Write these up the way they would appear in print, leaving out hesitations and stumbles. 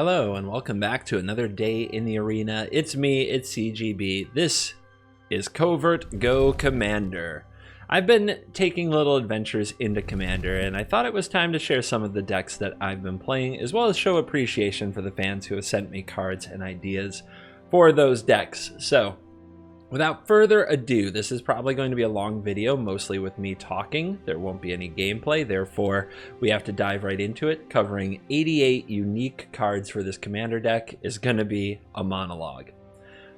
Hello and welcome back to another day in the arena. It's me, it's CGB. This is CovertGoCommander. I've been taking little adventures into Commander, and I thought it was time to share some of the decks that I've been playing, as well as show appreciation for the fans who have sent me cards and ideas for those decks. So, without further ado, this is probably going to be a long video, mostly with me talking. There won't be any gameplay, therefore we have to dive right into it. Covering 88 unique cards for this Commander deck is going to be a monologue.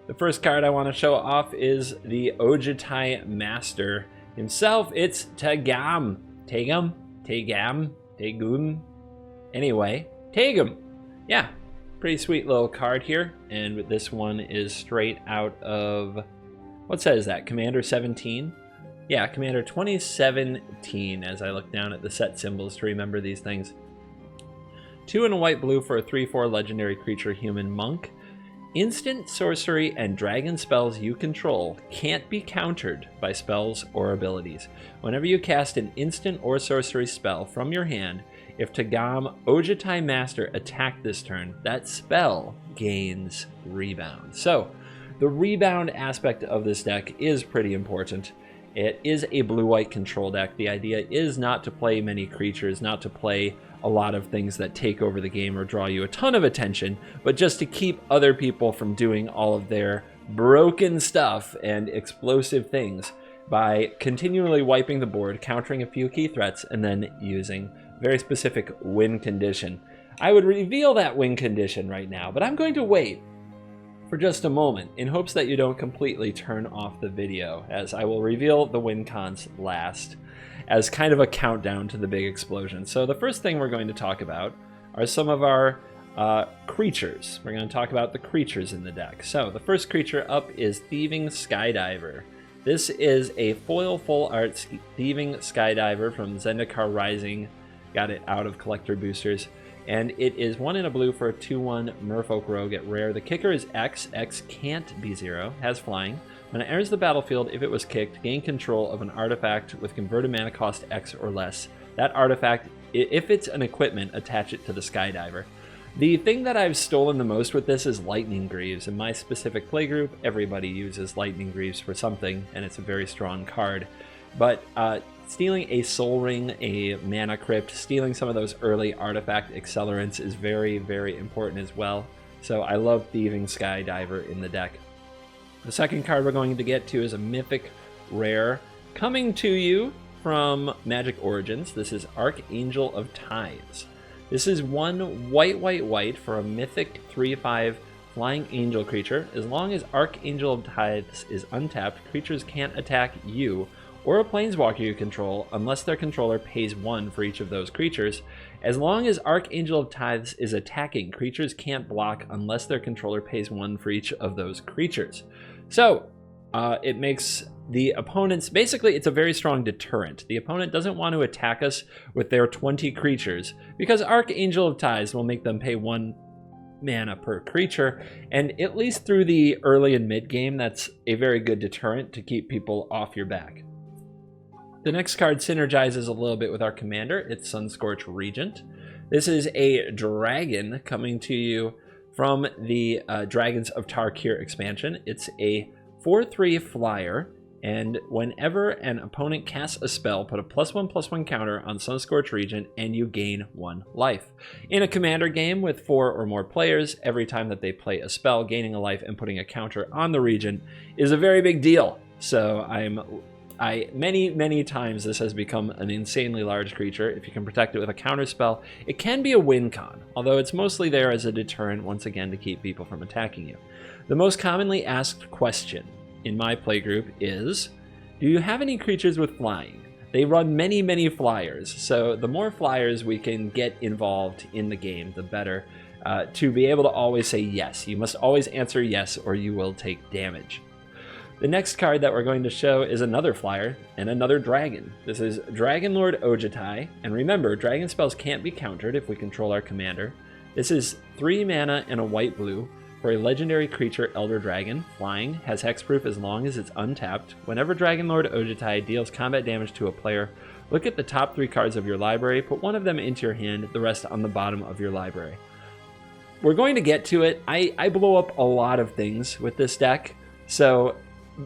The first card I want to show off is the Ojutai Master himself. It's Taigam. Taigam? Anyway, Taigam. Yeah, pretty sweet little card here, and this one is straight out of... what says that? Commander 17? Yeah, Commander 2017, as I look down at the set symbols to remember these things. 2 and a white blue for a 3/4 legendary creature human monk. Instant sorcery and dragon spells you control can't be countered by spells or abilities. Whenever you cast an instant or sorcery spell from your hand, if Taigam Ojutai Master attacked this turn, that spell gains rebound. So, the rebound aspect of this deck is pretty important. It is a blue-white control deck. The idea is not to play many creatures, not to play a lot of things that take over the game or draw you a ton of attention, but just to keep other people from doing all of their broken stuff and explosive things by continually wiping the board, countering a few key threats, and then using very specific win condition. I would reveal that win condition right now, but I'm going to wait for just a moment in hopes that you don't completely turn off the video, as I will reveal the win cons last as kind of a countdown to the big explosion. So the first thing we're going to talk about are some of our creatures. We're going to talk about the creatures in the deck. So the first creature up is Thieving Skydiver. This is a foil full art Thieving Skydiver from Zendikar Rising. Got it out of collector boosters. And it is 1 and a blue for a 2/1 Merfolk Rogue at rare. The kicker is X. X can't be 0, has flying. When it enters the battlefield, if it was kicked, gain control of an artifact with converted mana cost X or less. That artifact, if it's an equipment, attach it to the Skydiver. The thing that I've stolen the most with this is Lightning Greaves. In my specific playgroup, everybody uses Lightning Greaves for something, and it's a very strong card. But stealing a Soul Ring, a Mana Crypt, stealing some of those early artifact accelerants is very, very important as well. So I love Thieving Skydiver in the deck. The second card we're going to get to is a Mythic Rare coming to you from Magic Origins. This is Archangel of Tithes. This is 1 white for a Mythic 3/5 Flying Angel creature. As long as Archangel of Tithes is untapped, creatures can't attack you or a Planeswalker you control unless their controller pays 1 for each of those creatures. As long as Archangel of Tithes is attacking, creatures can't block unless their controller pays 1 for each of those creatures. So, it makes the opponents... basically, it's a very strong deterrent. The opponent doesn't want to attack us with their 20 creatures, because Archangel of Tithes will make them pay 1 mana per creature, and at least through the early and mid game, that's a very good deterrent to keep people off your back. The next card synergizes a little bit with our commander. It's Sunscorch Regent. This is a dragon coming to you from the Dragons of Tarkir expansion. It's a 4/3 flyer, and whenever an opponent casts a spell, put a +1/+1 counter on Sunscorch Regent, and you gain 1 life. In a commander game with 4 or more players, every time that they play a spell, gaining a life and putting a counter on the Regent is a very big deal. So many times this has become an insanely large creature. If you can protect it with a counter spell, it can be a win con, although it's mostly there as a deterrent, once again, to keep people from attacking you. The most commonly asked question in my playgroup is, do you have any creatures with flying? They run many flyers, so the more flyers we can get involved in the game, the better, to be able to always say yes. You must always answer yes, or you will take damage. The next card that we're going to show is another flyer and another dragon. This is Dragon Lord Ojutai, and remember, dragon spells can't be countered if we control our commander. This is 3 mana and a white blue for a legendary creature, Elder Dragon. Flying, has hexproof as long as it's untapped. Whenever Dragon Lord Ojutai deals combat damage to a player, look at the top 3 cards of your library, put one of them into your hand, the rest on the bottom of your library. we're going to get to it. I blow up a lot of things with this deck. So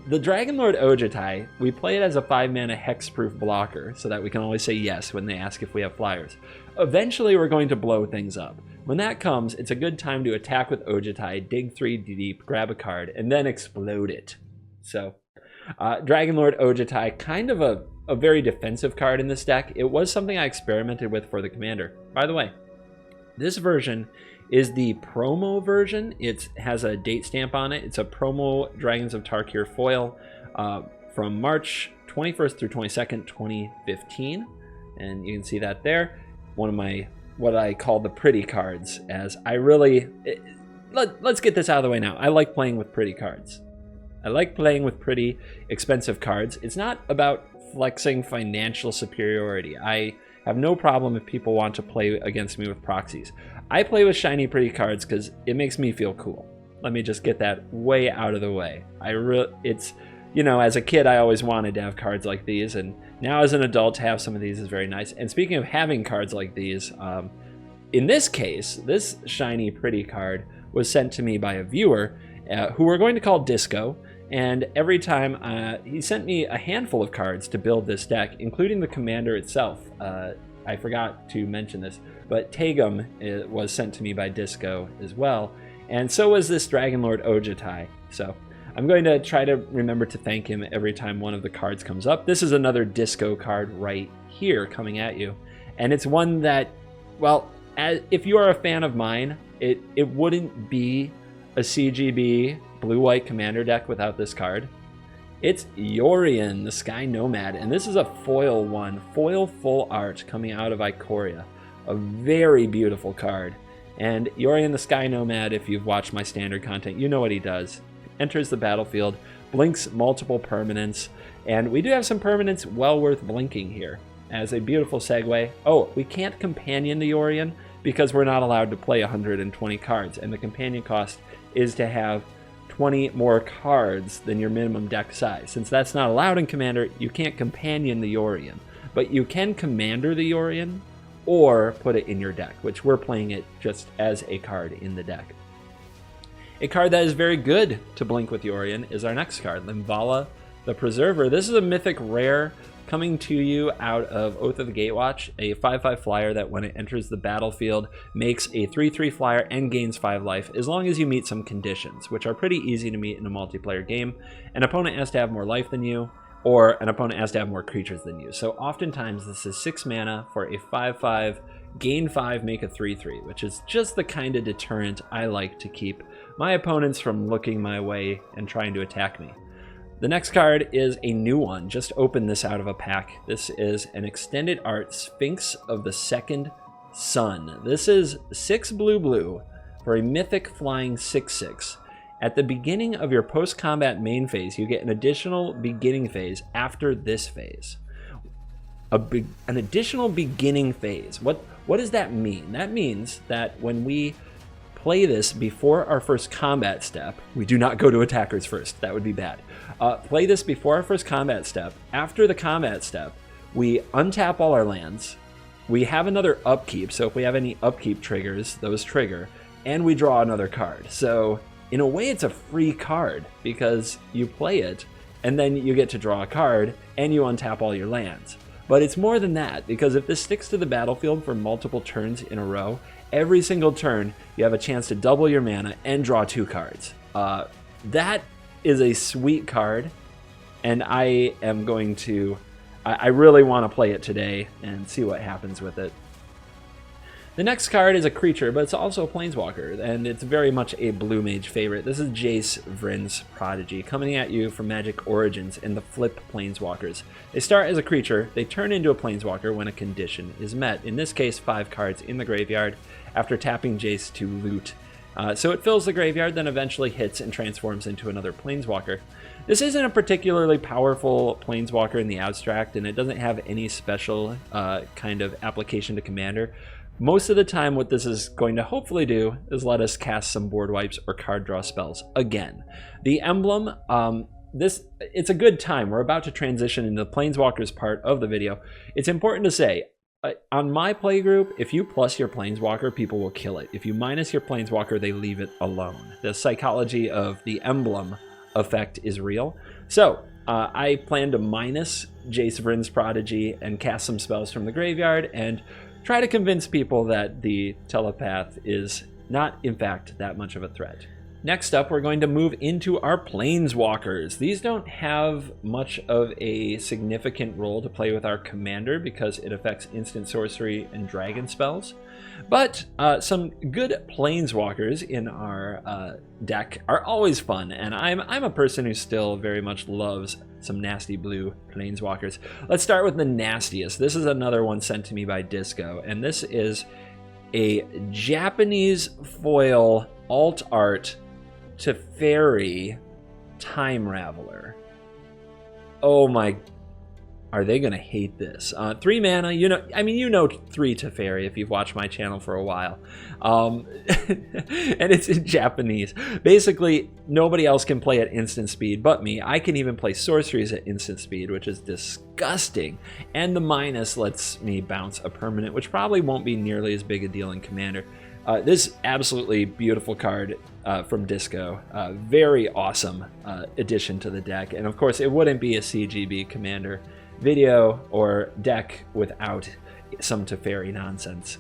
the Dragonlord Ojutai, we play it as a 5-mana hexproof blocker so that we can always say yes when they ask if we have flyers. Eventually, we're going to blow things up. When that comes, it's a good time to attack with Ojutai, dig 3 deep, grab a card, and then explode it. So Dragonlord Ojutai, kind of a very defensive card in this deck. It was something I experimented with for the commander. By the way, this version is the promo version. It has a date stamp on it. It's a promo Dragons of Tarkir foil from March 21st through 22nd, 2015. And you can see that there. One of my, what I call the pretty cards, as I really, let's get this out of the way now. I like playing with pretty cards. I like playing with pretty expensive cards. It's not about flexing financial superiority. I have no problem if people want to play against me with proxies. I play with shiny pretty cards because it makes me feel cool. Let me just get that way out of the way. It's, you know, as a kid I always wanted to have cards like these, and now as an adult to have some of these is very nice. And speaking of having cards like these, in this case, this shiny pretty card was sent to me by a viewer who we're going to call Disco. And every time he sent me a handful of cards to build this deck, including the commander itself. I forgot to mention this, but Taigam was sent to me by Disco as well. And so was this Dragonlord Ojutai. So I'm going to try to remember to thank him every time one of the cards comes up. This is another Disco card right here coming at you. And it's one that, well, if you are a fan of mine, it wouldn't be a CGB blue-white commander deck without this card. It's Yorion, the Sky Nomad, and this is a foil one, foil full art coming out of Ikoria. A very beautiful card. And Yorion, the Sky Nomad, if you've watched my standard content, you know what he does. Enters the battlefield, blinks multiple permanents, and we do have some permanents well worth blinking here. As a beautiful segue, oh, we can't companion the Yorion because we're not allowed to play 120 cards, and the companion cost is to have 20 more cards than your minimum deck size. Since that's not allowed in Commander, you can't companion the Yorion, but you can Commander the Yorion or put it in your deck, which we're playing it just as a card in the deck. A card that is very good to blink with Yorion is our next card, Limvala the Preserver. This is a mythic rare coming to you out of Oath of the Gatewatch, a 5/5 flyer that when it enters the battlefield makes a 3/3 flyer and gains 5 life, as long as you meet some conditions, which are pretty easy to meet in a multiplayer game. An opponent has to have more life than you, or an opponent has to have more creatures than you. So oftentimes this is 6 mana for a 5/5, gain 5, make a 3/3, which is just the kind of deterrent I like to keep my opponents from looking my way and trying to attack me. The next card is a new one. Just opened this out of a pack. This is an extended art Sphinx of the Second Sun. This is 6 blue for a mythic flying 6/6. At the beginning of your post-combat main phase, you get an additional beginning phase after this phase. An additional beginning phase. What does that mean? That means that when we play this before our first combat step, we do not go to attackers first. That would be bad. Play this before our first combat step. After the combat step, we untap all our lands. We have another upkeep, so if we have any upkeep triggers, those trigger, and we draw another card. So in a way, it's a free card because you play it, and then you get to draw a card, and you untap all your lands. But it's more than that, because if this sticks to the battlefield for multiple turns in a row, every single turn, you have a chance to double your mana and draw 2 cards. That is a sweet card, and I am going to... I really want to play it today and see what happens with it. The next card is a creature, but it's also a Planeswalker, and it's very much a Blue Mage favorite. This is Jace Vryn's Prodigy, coming at you from Magic Origins in the Flip Planeswalkers. They start as a creature, they turn into a Planeswalker when a condition is met. In this case, 5 cards in the graveyard after tapping Jace to loot. So it fills the graveyard, then eventually hits and transforms into another Planeswalker. This isn't a particularly powerful Planeswalker in the abstract, and it doesn't have any special kind of application to Commander. Most of the time, what this is going to hopefully do is let us cast some board wipes or card draw spells again. The emblem, it's a good time. We're about to transition into the Planeswalkers part of the video. It's important to say, on my play group, if you plus your Planeswalker, people will kill it. If you minus your Planeswalker, they leave it alone. The psychology of the emblem effect is real. So I plan to minus Jace Vryn's Prodigy and cast some spells from the graveyard and try to convince people that the Telepath is not, in fact, that much of a threat. Next up, we're going to move into our Planeswalkers. These don't have much of a significant role to play with our commander because it affects instant sorcery and dragon spells. But some good Planeswalkers in our deck are always fun, and I'm a person who still very much loves some nasty blue Planeswalkers. Let's start with the nastiest. This is another one sent to me by Disco, and this is a Japanese foil alt art Teferi Time Raveler. Oh my, are they gonna hate this? 3 mana, you know 3 Teferi if you've watched my channel for a while. And it's in Japanese. Basically, nobody else can play at instant speed but me. I can even play sorceries at instant speed, which is disgusting. And the minus lets me bounce a permanent, which probably won't be nearly as big a deal in Commander. This absolutely beautiful card from Disco. Very awesome addition to the deck. And of course, it wouldn't be a CGB Commander video or deck without some Teferi nonsense.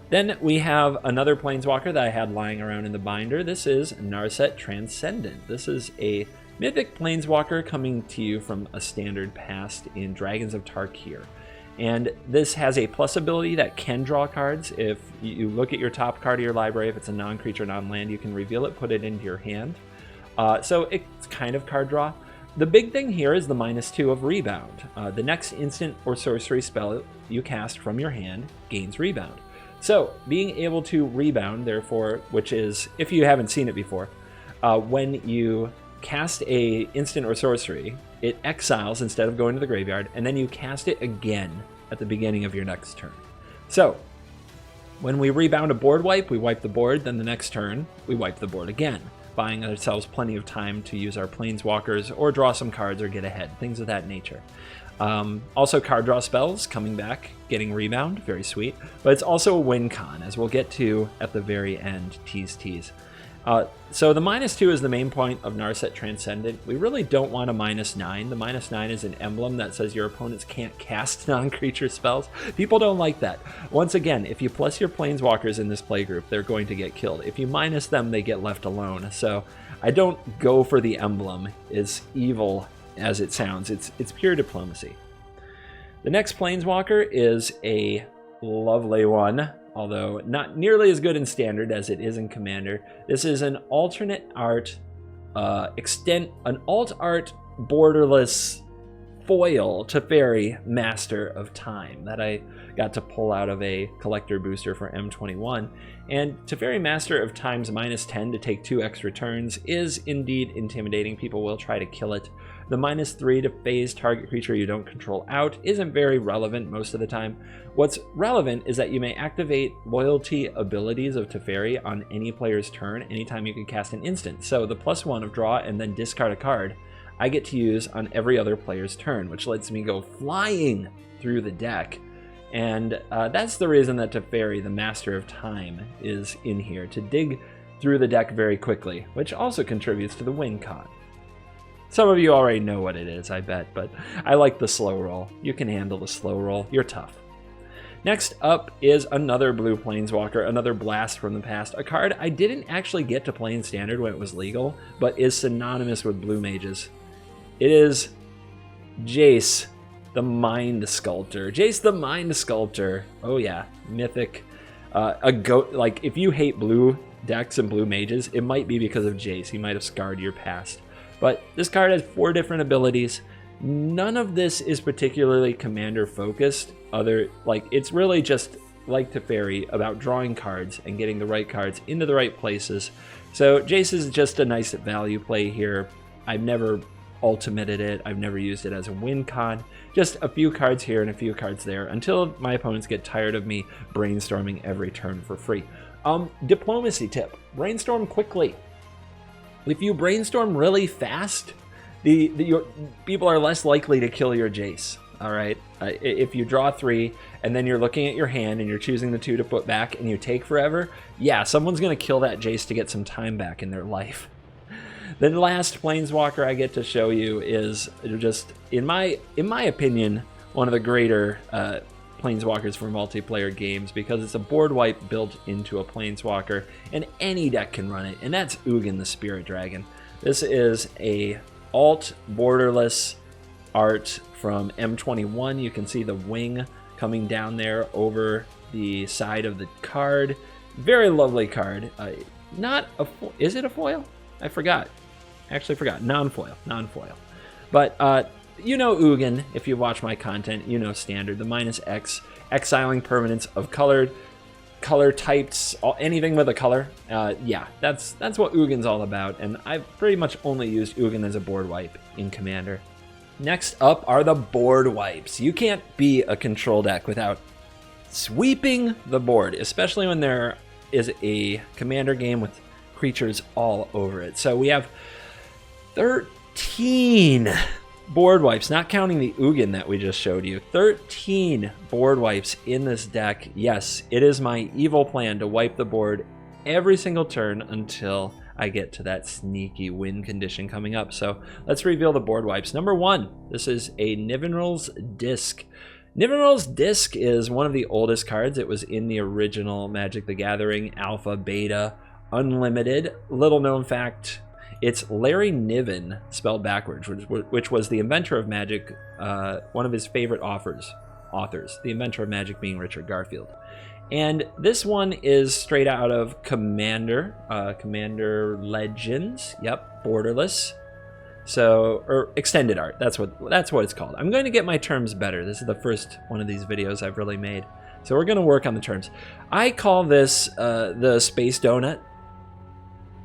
Then we have another Planeswalker that I had lying around in the binder. This is Narset Transcendent. This is a Mythic Planeswalker coming to you from a standard past in Dragons of Tarkir. And this has a plus ability that can draw cards. If you look at your top card of your library, if it's a non-creature, non-land, you can reveal it, put it into your hand. So it's kind of card draw. The big thing here is the -2 of Rebound. The next instant or sorcery spell you cast from your hand gains Rebound. So being able to Rebound, therefore, which is, if you haven't seen it before, when you cast a instant or sorcery, it exiles instead of going to the graveyard, and then you cast it again at the beginning of your next turn. So when we Rebound a board wipe, we wipe the board, then the next turn we wipe the board again, buying ourselves plenty of time to use our Planeswalkers or draw some cards or get ahead, things of that nature. Also card draw spells coming back, getting Rebound, very sweet, but it's also a win con, as we'll get to at the very end. Tease. So the -2 is the main point of Narset Transcendent. We really don't want a -9. The -9 is an emblem that says your opponents can't cast non-creature spells. People don't like that. Once again, if you plus your Planeswalkers in this playgroup, they're going to get killed. If you minus them, they get left alone. So I don't go for the emblem, as evil as it sounds. It's pure diplomacy. The next Planeswalker is a lovely one, although not nearly as good in Standard as it is in Commander. This is an alternate art, an alt art borderless foil Teferi Master of Time that I got to pull out of a collector booster for M21. And Teferi Master of Time's -10 to take 2 extra turns is indeed intimidating. People will try to kill it. The -3 to phase target creature you don't control out isn't very relevant most of the time. What's relevant is that you may activate loyalty abilities of Teferi on any player's turn anytime you can cast an instant. So the +1 of draw and then discard a card, I get to use on every other player's turn, which lets me go flying through the deck. And that's the reason that Teferi, the Master of Time, is in here, to dig through the deck very quickly, which also contributes to the win con. Some of you already know what it is, I bet, but I like the slow roll. You can handle the slow roll. You're tough. Next up is another blue Planeswalker, another blast from the past, a card I didn't actually get to play in Standard when it was legal, but is synonymous with blue mages. It is Jace the Mind Sculptor. Jace the Mind Sculptor. Oh yeah, mythic. A goat. Like, if you hate blue decks and blue mages, it might be because of Jace. He might have scarred your past. But this card has 4 different abilities. None of this is particularly commander focused. It's really just like Teferi, about drawing cards and getting the right cards into the right places. So Jace is just a nice value play here. I've never ultimated it. I've never used it as a win con. Just a few cards here and a few cards there until my opponents get tired of me brainstorming every turn for free. Diplomacy tip: brainstorm quickly. If you brainstorm really fast, your people are less likely to kill your Jace. all right? If you draw 3 and then you're looking at your hand and you're choosing the 2 to put back and you take forever, yeah, someone's going to kill that Jace to get some time back in their life. The last Planeswalker I get to show you is just, in my opinion, one of the greater Planeswalkers for multiplayer games, because it's a board wipe built into a Planeswalker, and any deck can run it, and that's Ugin the Spirit Dragon. This is a alt borderless art from M21. You can see the wing coming down there over the side of the card. Very lovely card. Not a is it a foil? I forgot. Actually forgot. Non-foil. But you know Ugin, if you watch my content, you know standard. The -X, exiling permanents of color types, anything with a color. Yeah, that's what Ugin's all about, and I've pretty much only used Ugin as a board wipe in Commander. Next up are the board wipes. You can't be a control deck without sweeping the board, especially when there is a Commander game with creatures all over it. So we have 13 board wipes, not counting the Ugin that we just showed you. 13 board wipes in this deck. Yes, it is my evil plan to wipe the board every single turn until I get to that sneaky win condition coming up. So let's reveal the board wipes. Number 1, this is a Nivenral's Disc. Nivenral's Disc is one of the oldest cards. It was in the original Magic the Gathering, Alpha, Beta, Unlimited. Little known fact, it's Larry Niven spelled backwards, which was the inventor of Magic, one of his favorite authors, the inventor of Magic being Richard Garfield. And this one is straight out of Commander, Commander Legends, yep, borderless. So, or extended art, that's what it's called. I'm going to get my terms better. This is the first one of these videos I've really made. So we're going to work on the terms. I call this the Space Donut.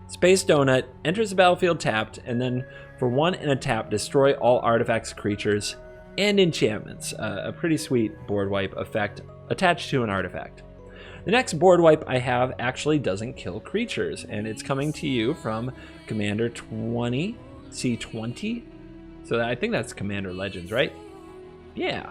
Space Donut enters the battlefield tapped, and then for 1 and a tap, destroy all artifacts, creatures, and enchantments. A pretty sweet board wipe effect attached to an artifact. The next board wipe I have actually doesn't kill creatures, and it's coming to you from Commander 20, C20. So I think that's Commander Legends, right? Yeah,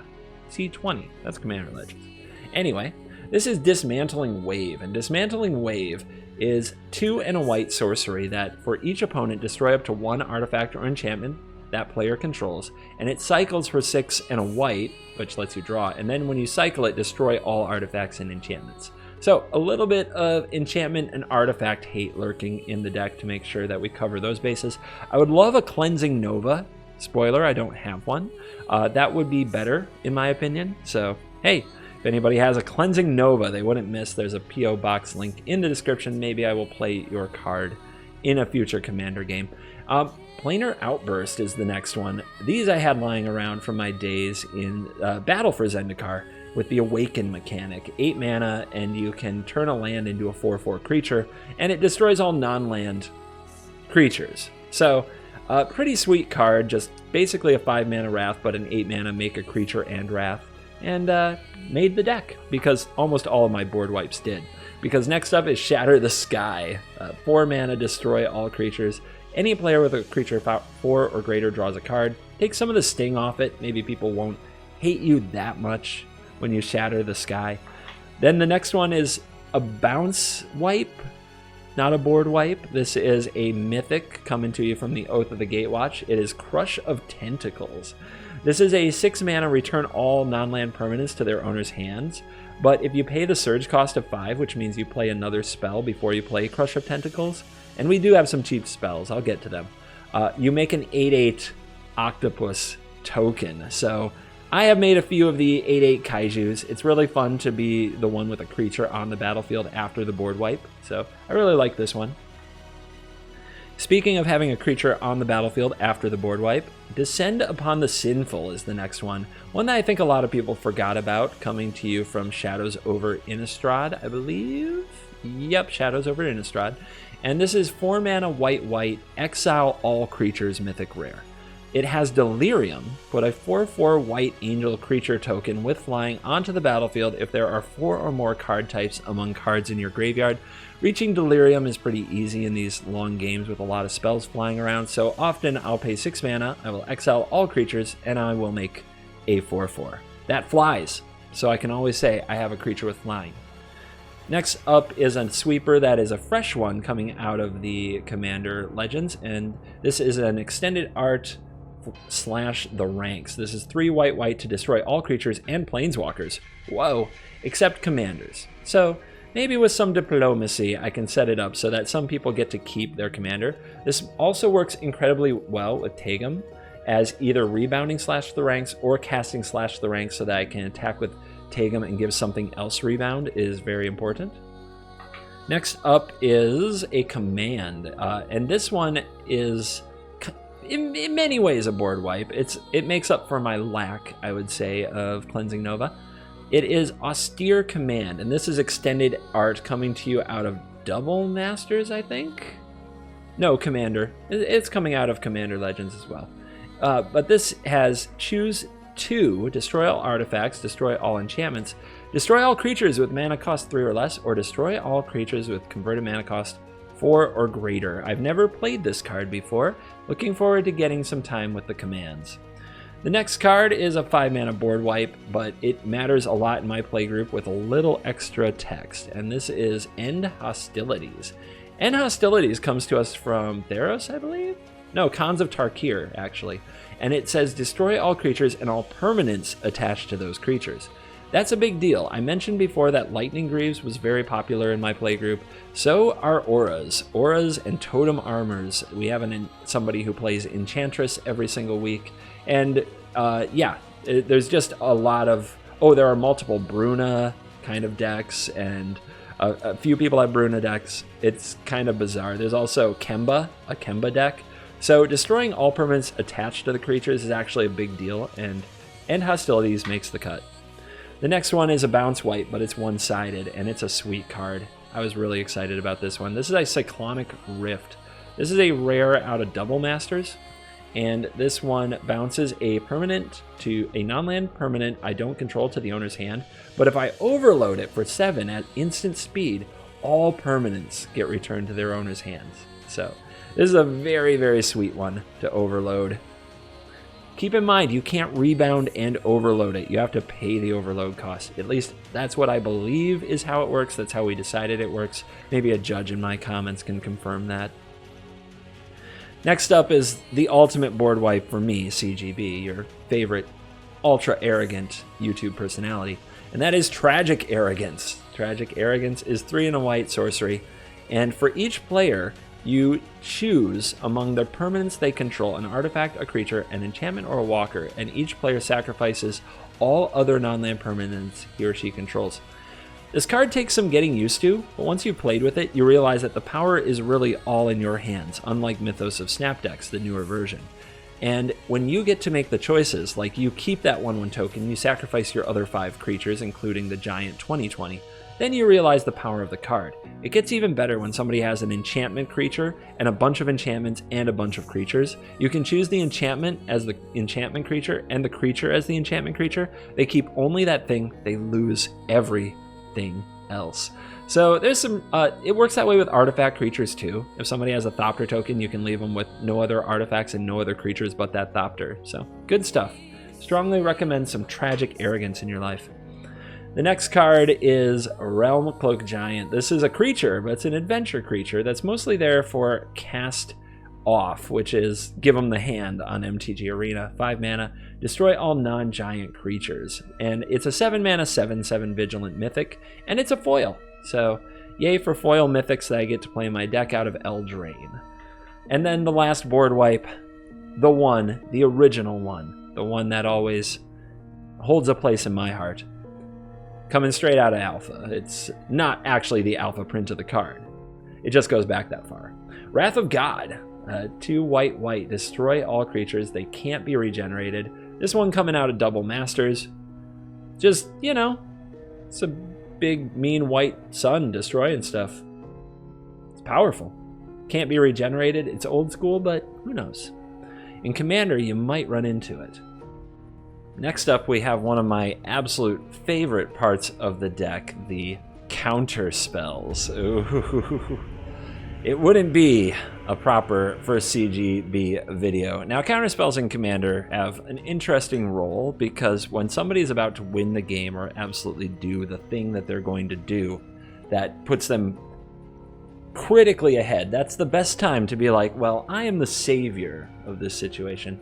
C20, that's Commander Legends. Anyway, this is Dismantling Wave, and Dismantling Wave is 2 and a white sorcery that for each opponent destroy up to 1 artifact or enchantment that player controls, and it cycles for 6 and a white, which lets you draw, and then when you cycle it, destroy all artifacts and enchantments. So a little bit of enchantment and artifact hate lurking in the deck to make sure that we cover those bases. I would love a Cleansing Nova. Spoiler, I don't have one. That would be better in my opinion. So hey, if anybody has a Cleansing Nova they wouldn't miss, there's a P.O. box link in the description. Maybe I will play your card in a future Commander game. Planar Outburst is the next one. These I had lying around from my days in Battle for Zendikar with the Awaken mechanic. 8 mana, and you can turn a land into a 4/4 creature, and it destroys all non-land creatures. So, pretty sweet card, just basically a 5 mana Wrath, but an 8 mana make a creature and Wrath. And made the deck, because almost all of my board wipes did. Because next up is Shatter the Sky. 4 mana, destroy all creatures. Any player with a creature 4 or greater draws a card. Take some of the sting off it. Maybe people won't hate you that much when you Shatter the Sky. Then the next one is a bounce wipe, not a board wipe. This is a mythic coming to you from the Oath of the Gatewatch. It is Crush of Tentacles. This is a 6 mana, return all non-land permanents to their owner's hands. But if you pay the surge cost of 5, which means you play another spell before you play Crush of Tentacles, and we do have some cheap spells, I'll get to them, you make an 8/8 octopus token. So I have made a few of the 8/8 kaijus. It's really fun to be the one with a creature on the battlefield after the board wipe. So I really like this one. Speaking of having a creature on the battlefield after the board wipe, Descend Upon the Sinful is the next one. One that I think a lot of people forgot about, coming to you from Shadows over Innistrad, I believe? Yep, Shadows over Innistrad. And this is 4 mana, white, exile all creatures, mythic rare. It has Delirium. Put a 4/4 white angel creature token with flying onto the battlefield if there are 4 or more card types among cards in your graveyard. Reaching Delirium is pretty easy in these long games with a lot of spells flying around, so often I'll pay 6 mana, I will exile all creatures, and I will make a 4/4. That flies, so I can always say I have a creature with flying. Next up is a sweeper that is a fresh one coming out of the Commander Legends, and this is an extended art / the ranks. This is 3 white to destroy all creatures and planeswalkers. Whoa, except commanders. So maybe with some diplomacy I can set it up so that some people get to keep their commander. This also works incredibly well with Taigam as either rebounding / the ranks or casting / the ranks, so that I can attack with Taigam and give something else rebound is very important. Next up is a command, and this one is in many ways a board wipe. It makes up for my lack, I would say, of Cleansing Nova. It is Austere Command, and this is extended art coming to you out of Double Masters, I think? No, Commander. It's coming out of Commander Legends as well. But this has choose 2, destroy all artifacts, destroy all enchantments, destroy all creatures with mana cost 3 or less, or destroy all creatures with converted mana cost 4 or greater. I've never played this card before. Looking forward to getting some time with the commands. The next card is a 5 mana board wipe, but it matters a lot in my playgroup with a little extra text, and this is End Hostilities. End Hostilities comes to us from Theros, I believe? No, Khans of Tarkir, actually. And it says destroy all creatures and all permanents attached to those creatures. That's a big deal. I mentioned before that Lightning Greaves was very popular in my playgroup. So are Auras. Auras and Totem Armors. We have somebody who plays Enchantress every single week. And yeah, there's just a lot of... Oh, there are multiple Bruna kind of decks, and a few people have Bruna decks. It's kind of bizarre. There's also Kemba, a Kemba deck. So destroying all permanents attached to the creatures is actually a big deal, and End Hostilities makes the cut. The next one is a bounce wipe, but it's one-sided, and it's a sweet card. I was really excited about this one. This is a Cyclonic Rift. This is a rare out of Double Masters, and this one bounces a permanent to a non-land permanent I don't control to the owner's hand, but if I overload it for 7 at instant speed, all permanents get returned to their owner's hands. So this is a very, very sweet one to overload. Keep in mind, you can't rebound and overload it. You have to pay the overload cost. At least that's what I believe is how it works. That's how we decided it works. Maybe a judge in my comments can confirm that. Next up is the ultimate board wipe for me, CGB, your favorite ultra arrogant YouTube personality. And that is Tragic Arrogance. Tragic Arrogance is 3 and a white sorcery. And for each player, you choose among the permanents they control an artifact, a creature, an enchantment, or a walker, and each player sacrifices all other non-land permanents he or she controls. This card takes some getting used to, but once you've played with it, you realize that the power is really all in your hands, unlike Mythos of Snap Decks, the newer version. And when you get to make the choices, like you keep that 1/1 token, you sacrifice your other 5 creatures, including the giant 20/20, then you realize the power of the card. It gets even better when somebody has an enchantment creature and a bunch of enchantments and a bunch of creatures. You can choose the enchantment as the enchantment creature and the creature as the enchantment creature. They keep only that thing, they lose everything else. So there's some, it works that way with artifact creatures too. If somebody has a Thopter token, you can leave them with no other artifacts and no other creatures but that Thopter. So good stuff. Strongly recommend some Tragic Arrogance in your life. The next card is Realm Cloak Giant. This is a creature, but it's an adventure creature that's mostly there for cast off, which is give them the hand on MTG Arena. 5 mana, destroy all non-giant creatures. And it's a 7 mana, 7/7 Vigilant Mythic, and it's a foil. So yay for foil mythics that I get to play in my deck out of Eldraine. And then the last board wipe, the one, the original one, the one that always holds a place in my heart. Coming straight out of Alpha. It's not actually the Alpha print of the card. It just goes back that far. Wrath of God. 2 white, destroy all creatures. They can't be regenerated. This one coming out of Double Masters. Just, you know, it's a big, mean white sun destroying stuff. It's powerful. Can't be regenerated. It's old school, but who knows? In Commander, you might run into it. Next up, we have one of my absolute favorite parts of the deck, the Counterspells. Ooh. it wouldn't be a proper first CGB video. Now, Counterspells and Commander have an interesting role because when somebody's about to win the game or absolutely do the thing that they're going to do that puts them critically ahead, that's the best time to be like, well, I am the savior of this situation.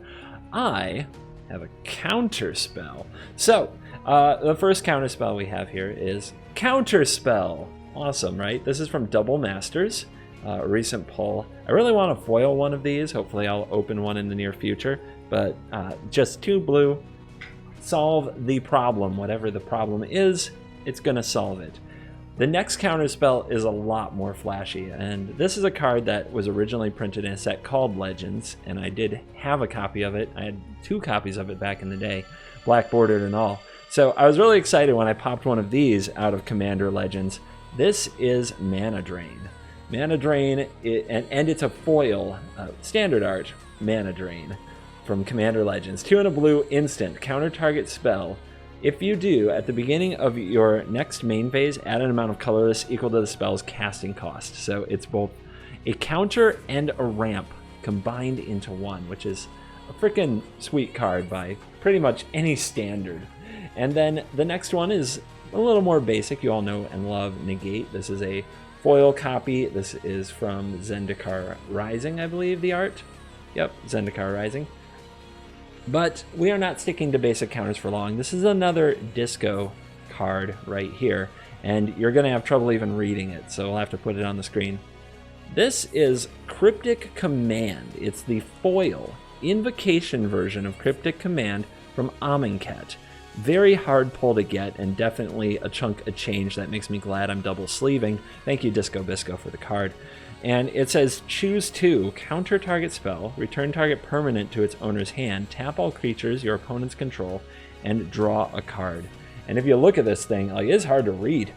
I have a counterspell. So, the first counterspell we have here is Counterspell. Awesome, right? This is from Double Masters, a recent pull. I really want to foil one of these. Hopefully I'll open one in the near future. But just 2 blue, solve the problem. Whatever the problem is, it's going to solve it. The next counterspell is a lot more flashy, and this is a card that was originally printed in a set called Legends, and I did have a copy of it. I had 2 copies of it back in the day, black bordered and all. So I was really excited when I popped one of these out of Commander Legends. This is Mana Drain. Mana Drain, and it's a foil, standard art Mana Drain from Commander Legends. 2 and a blue, instant, counter target spell. If you do, at the beginning of your next main phase, add an amount of colorless equal to the spell's casting cost. So it's both a counter and a ramp combined into one, which is a freaking sweet card by pretty much any standard. And then the next one is a little more basic. You all know and love Negate. This is a foil copy. This is from Zendikar Rising, I believe, the art. Yep, Zendikar Rising. But we are not sticking to basic counters for long. This is another disco card right here, and you're going to have trouble even reading it, so we'll have to put it on the screen. This is Cryptic Command. It's the foil invocation version of Cryptic Command from Amonkhet. Very hard pull to get, and definitely a chunk of change that makes me glad I'm double sleeving. Thank you, Disco Bisco, for the card. And it says, choose 2, counter target spell, return target permanent to its owner's hand, tap all creatures your opponents control, and draw a card. And if you look at this thing, like, it's hard to read.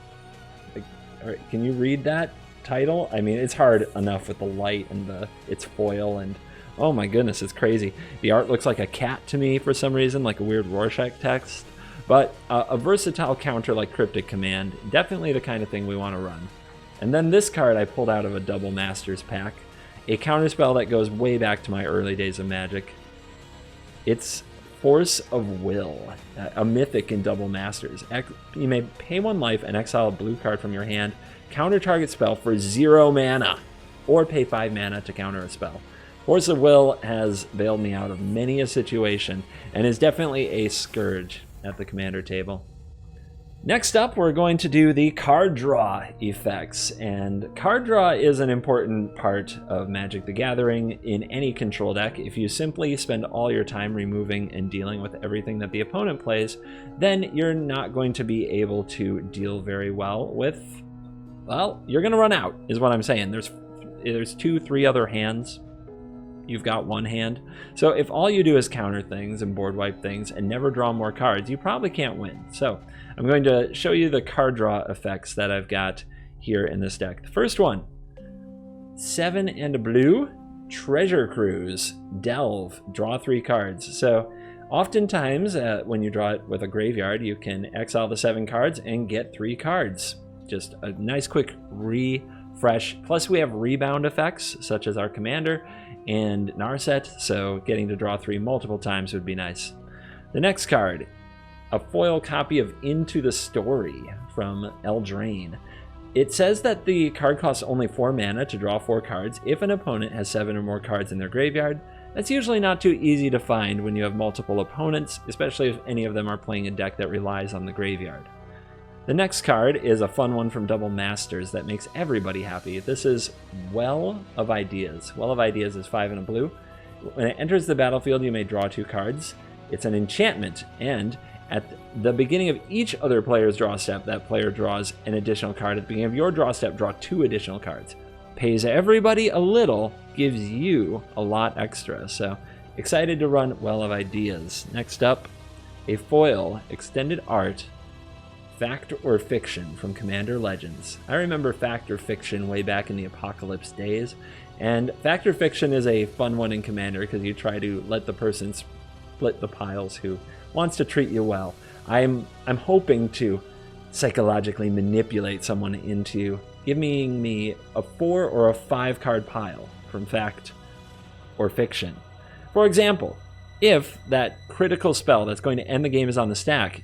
Like, all right, can you read that title? I mean, it's hard enough with the light and its foil, and oh my goodness, it's crazy. The art looks like a cat to me for some reason, like a weird Rorschach text. But a versatile counter like Cryptic Command, definitely the kind of thing we want to run. And then this card I pulled out of a Double Masters pack, a counterspell that goes way back to my early days of Magic. It's Force of Will, a mythic in Double Masters. You may pay 1 life and exile a blue card from your hand, counter target spell for 0 mana, or pay 5 mana to counter a spell. Force of Will has bailed me out of many a situation, and is definitely a scourge at the Commander table. Next up, we're going to do the card draw effects, and card draw is an important part of Magic the Gathering in any control deck. If you simply spend all your time removing and dealing with everything that the opponent plays, then you're not going to be able to deal very well with, well, you're going to run out, is what I'm saying. There's 2, 3 other hands. You've got 1 hand. So if all you do is counter things and board wipe things and never draw more cards, you probably can't win. So I'm going to show you the card draw effects that I've got here in this deck. The first one, 7 and a blue, Treasure Cruise, Delve, draw 3 cards. So oftentimes when you draw it with a graveyard, you can exile the 7 cards and get 3 cards. Just a nice quick refresh. Plus we have rebound effects such as our Commander and Narset, so getting to draw 3 multiple times would be nice. The next card, a foil copy of Into the Story from Eldraine. It says that the card costs only 4 mana to draw 4 cards if an opponent has 7 or more cards in their graveyard. That's usually not too easy to find when you have multiple opponents, especially if any of them are playing a deck that relies on the graveyard. The next card is a fun one from Double Masters that makes everybody happy. This is Well of Ideas. Well of Ideas is 5 and a blue. When it enters the battlefield, you may draw 2 cards. It's an enchantment, and at the beginning of each other player's draw step, that player draws an additional card. At the beginning of your draw step, draw 2 additional cards. Pays everybody a little, gives you a lot extra. So excited to run Well of Ideas. Next up, a foil extended art, Fact or Fiction from Commander Legends. I remember Fact or Fiction way back in the Apocalypse days, and Fact or Fiction is a fun one in Commander because you try to let the person split the piles who wants to treat you well. I'm hoping to psychologically manipulate someone into giving me a 4 or a 5 card pile from fact or fiction. For example, if that critical spell that's going to end the game is on the stack,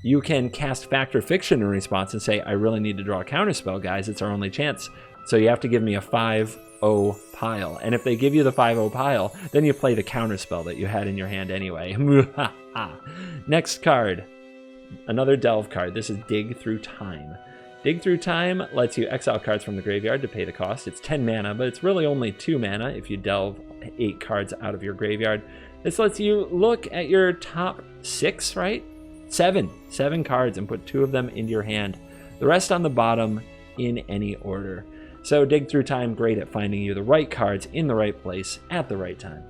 you can cast fact or fiction in response and say, I really need to draw a counterspell, guys. It's our only chance. So you have to give me a 5/0 pile. And if they give you the 5/0 pile, then you play the counterspell that you had in your hand anyway. Next card, another Delve card. This is Dig Through Time. Dig Through Time lets you exile cards from the graveyard to pay the cost. It's 10 mana, but it's really only 2 mana if you delve 8 cards out of your graveyard. This lets you look at your top 6, right? 7 cards and put 2 of them into your hand. The rest on the bottom in any order. So Dig Through Time, great at finding you the right cards in the right place at the right time.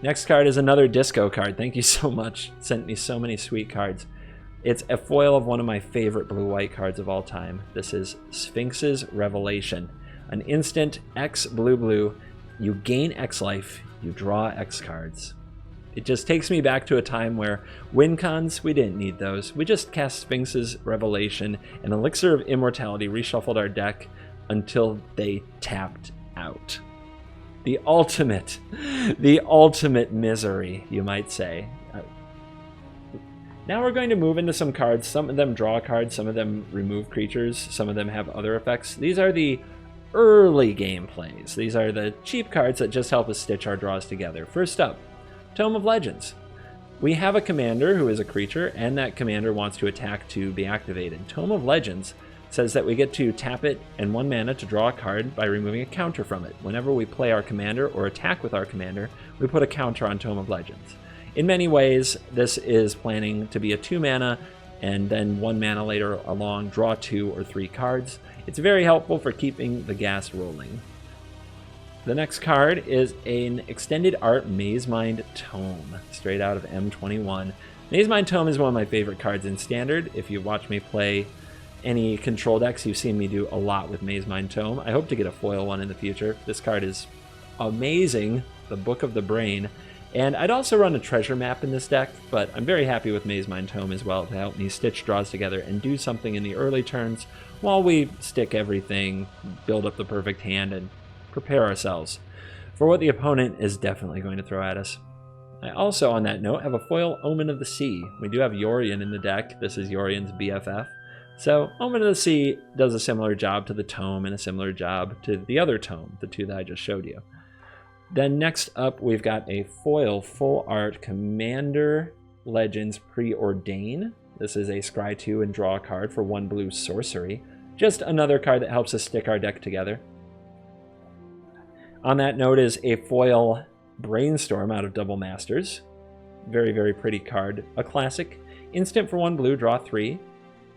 Next card is another disco card. Thank you so much. Sent me so many sweet cards. It's a foil of one of my favorite blue-white cards of all time. This is Sphinx's Revelation. An instant X blue-blue. You gain X life, you draw X cards. It just takes me back to a time where win cons, we didn't need those. We just cast Sphinx's Revelation and Elixir of Immortality, reshuffled our deck until they tapped out. The ultimate misery, you might say. Now we're going to move into some cards. Some of them draw cards, some of them remove creatures, some of them have other effects. These are the early game plays. These are the cheap cards that just help us stitch our draws together. First up, Tome of Legends. We have a commander who is a creature, and that commander wants to attack to be activated. Tome of Legends says that we get to tap it and 1 mana to draw a card by removing a counter from it. Whenever we play our commander or attack with our commander, we put a counter on Tome of Legends. In many ways, this is planning to be a 2 mana, and then 1 mana later along, draw 2 or 3 cards. It's very helpful for keeping the gas rolling. The next card is an extended art Mazemind Tome, straight out of M21. Mazemind Tome is one of my favorite cards in Standard. If you watch me play any control decks, you've seen me do a lot with Mazemind Tome. I hope to get a foil one in the future. This card is amazing, the Book of the Brain. And I'd also run a treasure map in this deck, but I'm very happy with Mazemind Tome as well to help me stitch draws together and do something in the early turns while we stick everything, build up the perfect hand, and prepare ourselves for what the opponent is definitely going to throw at us. I also, on that note, have a foil Omen of the Sea. We do have Yorion in the deck. This is Yorion's BFF. So Omen of the Sea does a similar job to the Tome and a similar job to the other Tome, the 2 that I just showed you. Then next up, we've got a foil full art Commander Legends Preordain. This is a scry 2 and draw a card for 1 blue sorcery. Just another card that helps us stick our deck together. On that note is a foil Brainstorm out of Double Masters. Very, very pretty card. A classic. Instant for 1 blue, draw 3.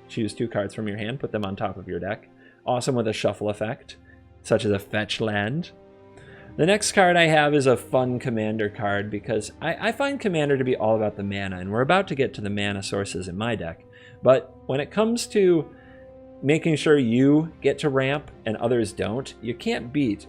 Choose 2 cards from your hand, put them on top of your deck. Awesome with a shuffle effect, such as a fetch land. The next card I have is a fun Commander card because I find Commander to be all about the mana, and we're about to get to the mana sources in my deck. But when it comes to making sure you get to ramp and others don't, you can't beat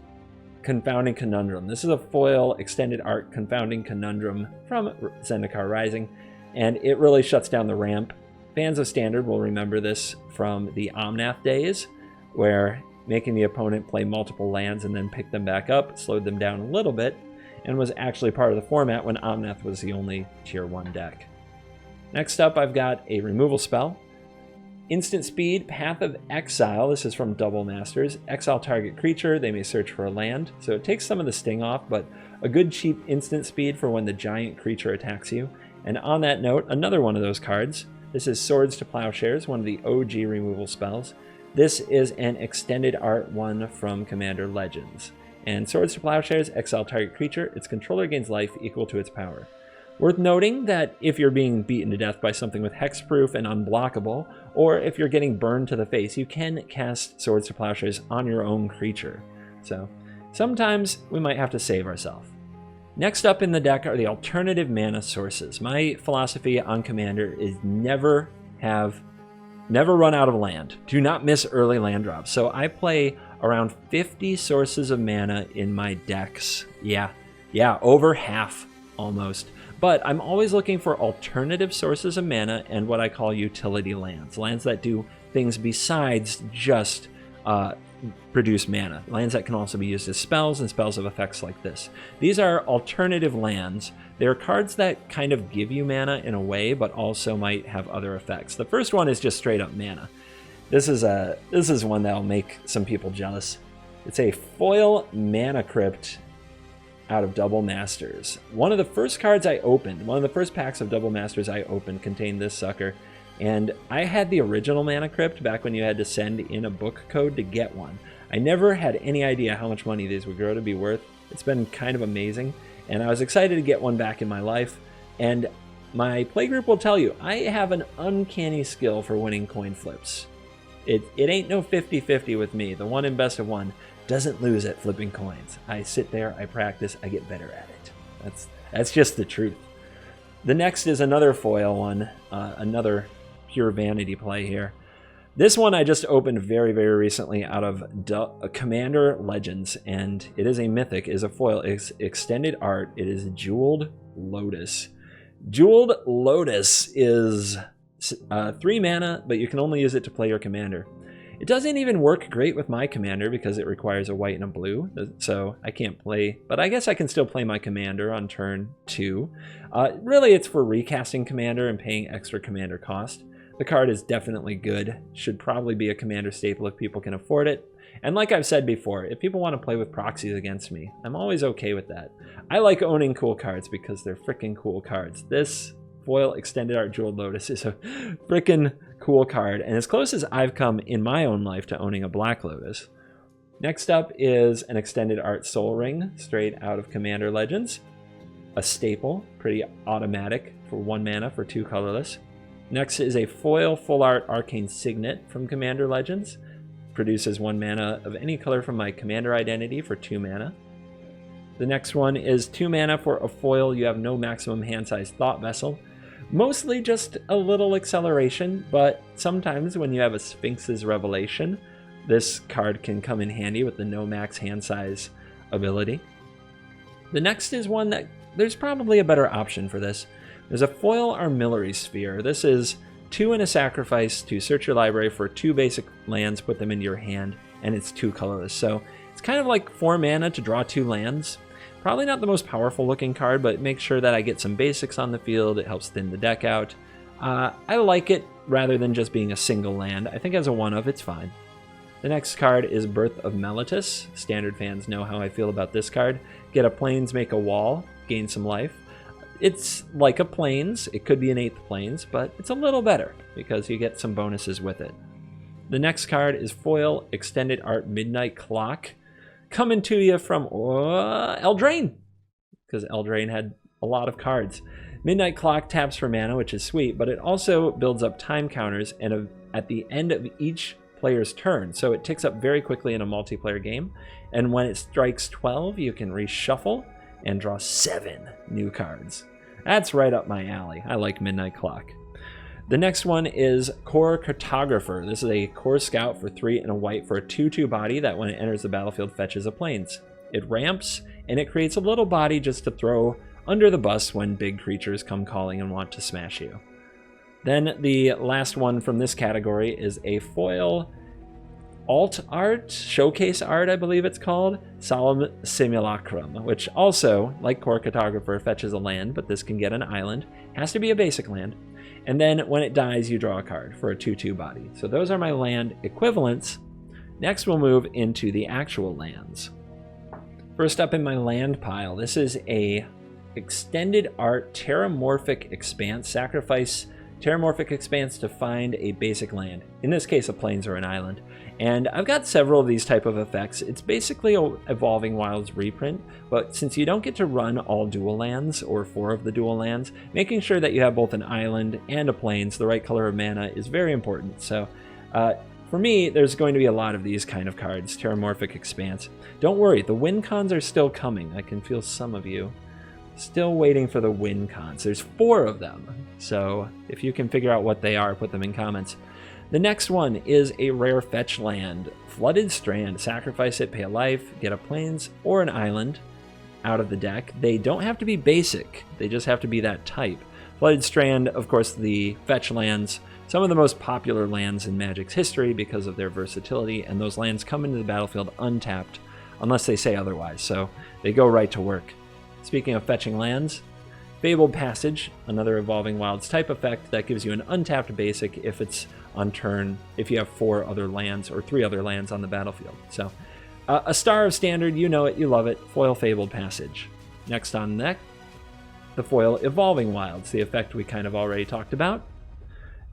Confounding Conundrum. This is a foil extended art Confounding Conundrum from Zendikar Rising, and it really shuts down the ramp. Fans of Standard will remember this from the Omnath days, where making the opponent play multiple lands and then pick them back up slowed them down a little bit, and was actually part of the format when Omnath was the only tier 1 deck. Next up, I've got a removal spell. Instant speed, Path of Exile. This is from Double Masters. Exile target creature, they may search for a land. So it takes some of the sting off, but a good cheap instant speed for when the giant creature attacks you. And on that note, another one of those cards. This is Swords to Plowshares, one of the OG removal spells. This is an extended art one from Commander Legends. And Swords to Plowshares, exile target creature. Its controller gains life equal to its power. Worth noting that if you're being beaten to death by something with hexproof and unblockable, or if you're getting burned to the face, you can cast Swords to Plowshares on your own creature. So sometimes we might have to save ourselves. Next up in the deck are the alternative mana sources. My philosophy on Commander is never run out of land. Do not miss early land drops. So I play around 50 sources of mana in my decks. Yeah, over half almost. But I'm always looking for alternative sources of mana and what I call utility lands. Lands that do things besides just produce mana. Lands that can also be used as spells and spells of effects like this. These are alternative lands. They're cards that kind of give you mana in a way, but also might have other effects. The first one is just straight up mana. This is one that'll make some people jealous. It's a foil Mana Crypt out of Double Masters. One of the first cards I opened, one of the first packs of Double Masters I opened contained this sucker. And I had the original Mana Crypt back when you had to send in a book code to get one. I never had any idea how much money these would grow to be worth. It's been kind of amazing. And I was excited to get one back in my life. And my playgroup will tell you, I have an uncanny skill for winning coin flips. It ain't no 50-50 with me. The one in best of one doesn't lose at flipping coins. I sit there, I practice, I get better at it. That's just the truth. The next is another foil one, another pure vanity play here. This one I just opened very, very recently out of Commander Legends, and it is a mythic, it is a foil, it's extended art, it is Jeweled Lotus. Jeweled Lotus is 3 mana, but you can only use it to play your commander. It doesn't even work great with my commander because it requires a white and a blue, so I can't play, but I guess I can still play my commander on turn 2. Really, it's for recasting commander and paying extra commander cost. The card is definitely good, should probably be a commander staple if people can afford it. And like I've said before, if people want to play with proxies against me, I'm always okay with that. I like owning cool cards because they're freaking cool cards. This foil extended art Jeweled Lotus is a freaking cool card, and as close as I've come in my own life to owning a Black Lotus. Next up is an extended art Soul Ring, straight out of Commander Legends. A staple, pretty automatic for 1 mana for 2 colorless. Next is a foil full art Arcane Signet from Commander Legends. Produces 1 mana of any color from my commander identity for 2 mana. The next one is 2 mana for a foil you have no maximum hand size Thought Vessel. Mostly just a little acceleration, but sometimes when you have a Sphinx's Revelation, this card can come in handy with the no max hand size ability. The next is one that there's probably a better option for this. There's a foil Armillary Sphere. This is 2 and a sacrifice to search your library for 2 basic lands, put them into your hand, and it's 2 colorless. So it's kind of like 4 mana to draw 2 lands. Probably not the most powerful looking card, but make sure that I get some basics on the field. It helps thin the deck out. I like it rather than just being a single land. I think as a 1-of, it's fine. The next card is Birth of Meletis. Standard fans know how I feel about this card. Get a Plains, make a wall, gain some life. It's like a Plains. It could be an 8th Plains, but it's a little better because you get some bonuses with it. The next card is foil extended art Midnight Clock. Coming to you from Eldraine, because Eldraine had a lot of cards. Midnight Clock taps for mana, which is sweet, but it also builds up time counters and at the end of each player's turn, so it ticks up very quickly in a multiplayer game. And when it strikes 12, you can reshuffle and draw 7 new cards. That's right up my alley. I like Midnight Clock. The next one is Core Cartographer. This is a Core Scout for 3 and a white for a 2/2 body that when it enters the battlefield fetches a Plains. It ramps, and it creates a little body just to throw under the bus when big creatures come calling and want to smash you. Then the last one from this category is a foil alt art, showcase art I believe it's called, Solemn Simulacrum, which also, like Core Cartographer, fetches a land, but this can get an island. Has to be a basic land. And then when it dies, you draw a card for a 2/2 body. So those are my land equivalents. Next, we'll move into the actual lands. First up in my land pile, this is a extended art Terramorphic Expanse. Sacrifice Terramorphic Expanse to find a basic land. In this case, a Plains or an island. And I've got several of these type of effects. It's basically a Evolving Wilds reprint, but since you don't get to run all dual lands, or 4 of the dual lands, making sure that you have both an island and a Plains, the right color of mana, is very important. So for me, there's going to be a lot of these kind of cards, Terramorphic Expanse. Don't worry, the win cons are still coming. I can feel some of you still waiting for the win cons. There's 4 of them, so if you can figure out what they are, put them in comments. The next one is a rare fetch land, Flooded Strand. Sacrifice it, pay a life, get a Plains or an island. out of the deck. They don't have to be basic. They just have to be that type. Flooded Strand, of course, the fetch lands, some of the most popular lands in Magic's history because of their versatility, and those lands come into the battlefield untapped unless they say otherwise, so they go right to work. Speaking of fetching lands, Fabled Passage, another Evolving Wilds type effect that gives you an untapped basic if it's on turn, if you have 4 other lands or 3 other lands on the battlefield. So a star of standard, you know it, you love it, foil Fabled Passage. Next on deck, the foil Evolving Wilds, the effect we kind of already talked about.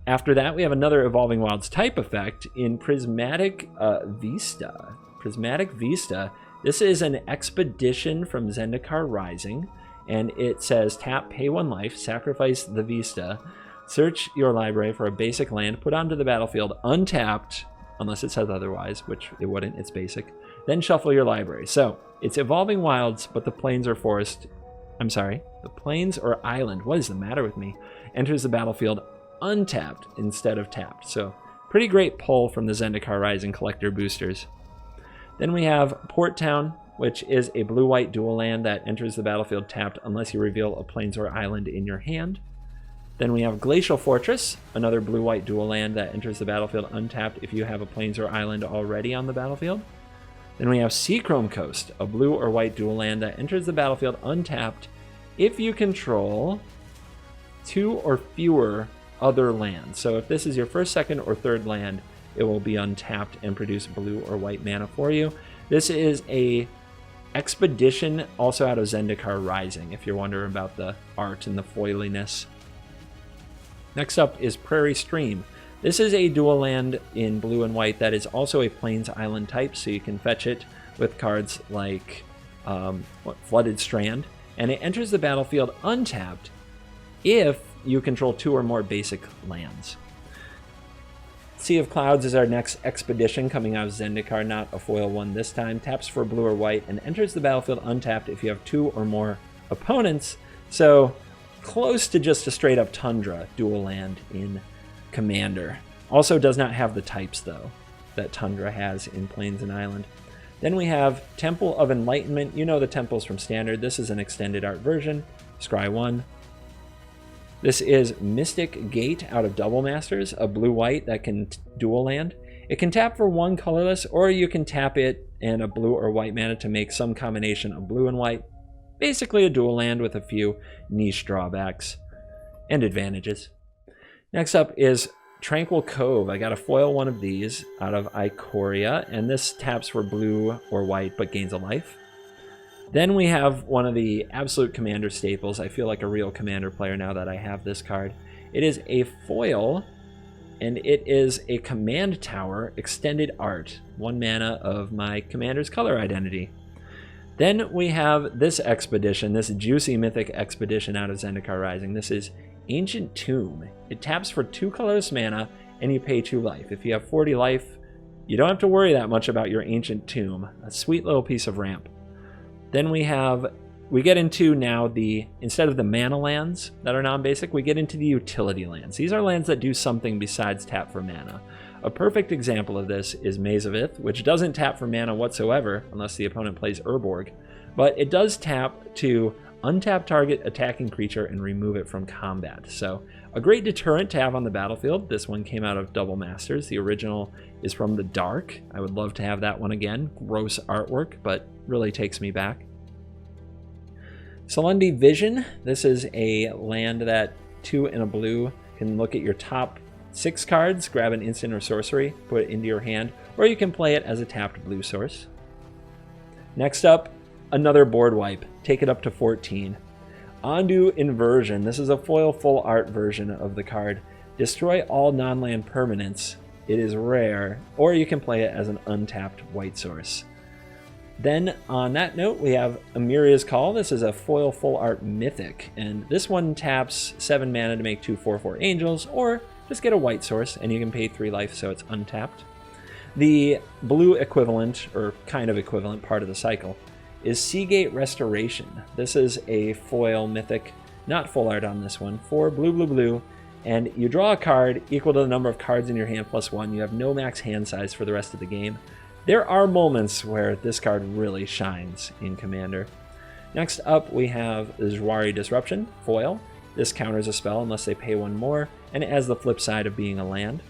After that, we have another Evolving Wilds type effect in Prismatic Vista. Prismatic Vista, this is an expedition from Zendikar Rising, and it says tap, pay 1 life, sacrifice the Vista, search your library for a basic land, put onto the battlefield untapped, unless it says otherwise, which it wouldn't, it's basic, then shuffle your library. So, it's Evolving Wilds, but the plains or forest, I'm sorry, the plains or island, what is the matter with me, enters the battlefield untapped instead of tapped. So, pretty great pull from the Zendikar Rising collector boosters. Then we have Port Town, which is a blue-white dual land that enters the battlefield tapped unless you reveal a plains or island in your hand. Then we have Glacial Fortress, another blue-white dual land that enters the battlefield untapped if you have a plains or island already on the battlefield. Then we have Seachrome Coast, a blue or white dual land that enters the battlefield untapped if you control 2 or fewer other lands. So if this is your first, second, or third land, it will be untapped and produce blue or white mana for you. This is a expedition also out of Zendikar Rising, if you're wondering about the art and the foiliness. Next up is Prairie Stream. This is a dual land in blue and white that is also a plains island type, so you can fetch it with cards like Flooded Strand, and it enters the battlefield untapped if you control 2 or more basic lands. Sea of Clouds is our next expedition coming out of Zendikar, not a foil one this time. Taps for blue or white and enters the battlefield untapped if you have 2 or more opponents. So close to just a straight up Tundra dual land in Commander. Also does not have the types though that Tundra has in Plains and Island. Then we have Temple of Enlightenment. You know the temples from Standard. This is an extended art version. Scry 1. This is Mystic Gate out of Double Masters, a blue-white that can dual land. It can tap for 1 colorless, or you can tap it and a blue or white mana to make some combination of blue and white. Basically a dual land with a few niche drawbacks and advantages. Next up is Tranquil Cove. I got a foil one of these out of Ikoria, and this taps for blue or white but gains a life. Then we have one of the absolute Commander staples. I feel like a real Commander player now that I have this card. It is a foil, and it is a Command Tower extended art. 1 mana of my Commander's color identity. Then we have this expedition, this juicy mythic expedition out of Zendikar Rising. This is Ancient Tomb. It taps for 2 colorless mana, and you pay 2 life. If you have 40 life, you don't have to worry that much about your Ancient Tomb. A sweet little piece of ramp. Then we get into now instead of the mana lands that are non-basic, we get into the utility lands. These are lands that do something besides tap for mana. A perfect example of this is Maze of Ith, which doesn't tap for mana whatsoever unless the opponent plays Urborg, but it does tap to untap target attacking creature and remove it from combat. So a great deterrent to have on the battlefield. This one came out of Double Masters. The original is from the Dark. I would love to have that one again. Gross artwork, but really takes me back. Solundi Vision. This is a land that 2 and a blue can look at your top 6 cards, grab an instant or sorcery, put it into your hand, or you can play it as a tapped blue source. Next up, another board wipe. Take it up to 14. Ondu Inversion. This is a foil full art version of the card. Destroy all non-land permanents. It is rare, or you can play it as an untapped white source. Then on that note, we have Amiria's Call. This is a foil full art mythic, and this one taps 7 mana to make 2 4/4 angels, or just get a white source and you can pay 3 life, so it's untapped. The blue equivalent, or kind of equivalent part of the cycle, is Seagate Restoration. This is a foil mythic, not full art on this one, for blue, blue, blue, and you draw a card equal to the number of cards in your hand plus 1. You have no max hand size for the rest of the game. There are moments where this card really shines in Commander. Next up, we have the Jwari Disruption, foil. This counters a spell unless they pay one more, and it has the flip side of being a land.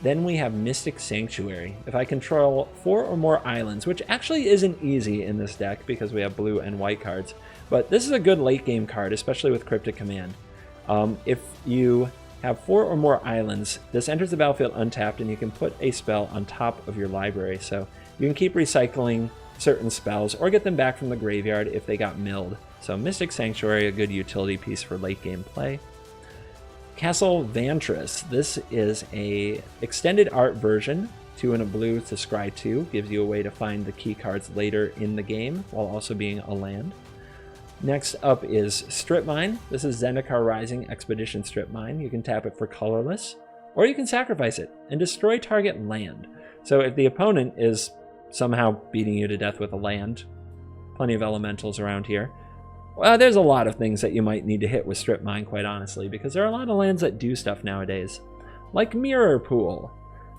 Then we have Mystic Sanctuary. If I control 4 or more islands, which actually isn't easy in this deck because we have blue and white cards, but this is a good late game card, especially with Cryptic Command. If you have 4 or more islands, this enters the battlefield untapped and you can put a spell on top of your library. So you can keep recycling certain spells or get them back from the graveyard if they got milled. So Mystic Sanctuary, a good utility piece for late game play. Castle Vantress. This is a extended art version, 2 and a blue to scry 2, gives you a way to find the key cards later in the game while also being a land. Next up is Strip Mine. This is Zendikar Rising Expedition Strip Mine. You can tap it for colorless, or you can sacrifice it and destroy target land. So if the opponent is somehow beating you to death with a land, plenty of elementals around here, well, there's a lot of things that you might need to hit with Strip Mine, quite honestly, because there are a lot of lands that do stuff nowadays. Like Mirror Pool.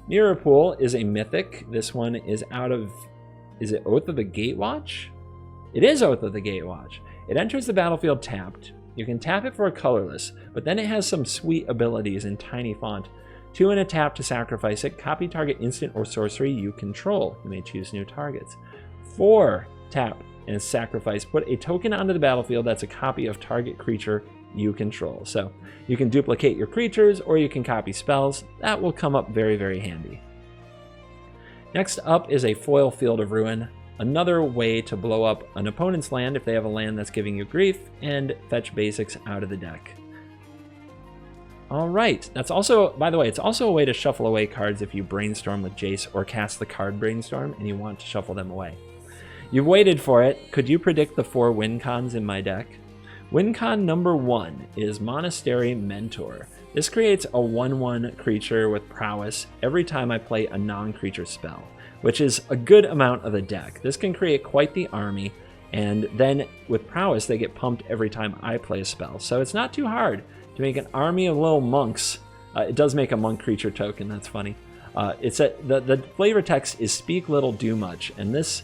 Mirror Pool is a mythic. This one is out of... is it Oath of the Gatewatch? It is Oath of the Gatewatch. It enters the battlefield tapped. You can tap it for a colorless, but then it has some sweet abilities in tiny font. 2 and a tap to sacrifice it. Copy target instant or sorcery you control. You may choose new targets. 4, tap and sacrifice. Put a token onto the battlefield that's a copy of target creature you control. So you can duplicate your creatures or you can copy spells. That will come up very, very handy. Next up is a foil Field of Ruin. Another way to blow up an opponent's land if they have a land that's giving you grief, and fetch basics out of the deck. All right, that's also, by the way, it's also a way to shuffle away cards if you brainstorm with Jace or cast the card Brainstorm and you want to shuffle them away. You've waited for it. Could you predict the 4 win cons in my deck? Win con number 1 is Monastery Mentor. This creates a 1/1 creature with prowess every time I play a non-creature spell, which is a good amount of the deck. This can create quite the army, and then with prowess they get pumped every time I play a spell. So it's not too hard to make an army of little monks. It does make a monk creature token, that's funny. The flavor text is Speak Little, Do Much, and this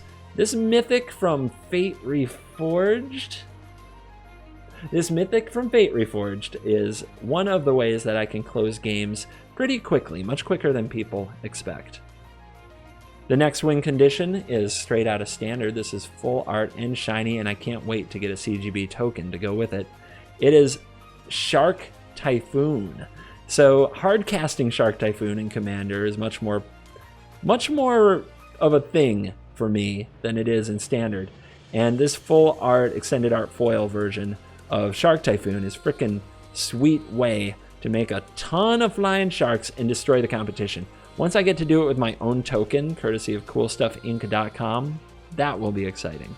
mythic from Fate Reforged, is one of the ways that I can close games pretty quickly, much quicker than people expect. The next win condition is straight out of Standard. This is full art and shiny, and I can't wait to get a CGB token to go with it. It is Shark Typhoon. So hard casting Shark Typhoon in Commander is much more of a thing for me than it is in Standard. And this full art, extended art foil version of Shark Typhoon is frickin' sweet way to make a ton of flying sharks and destroy the competition. Once I get to do it with my own token, courtesy of CoolStuffInc.com, that will be exciting.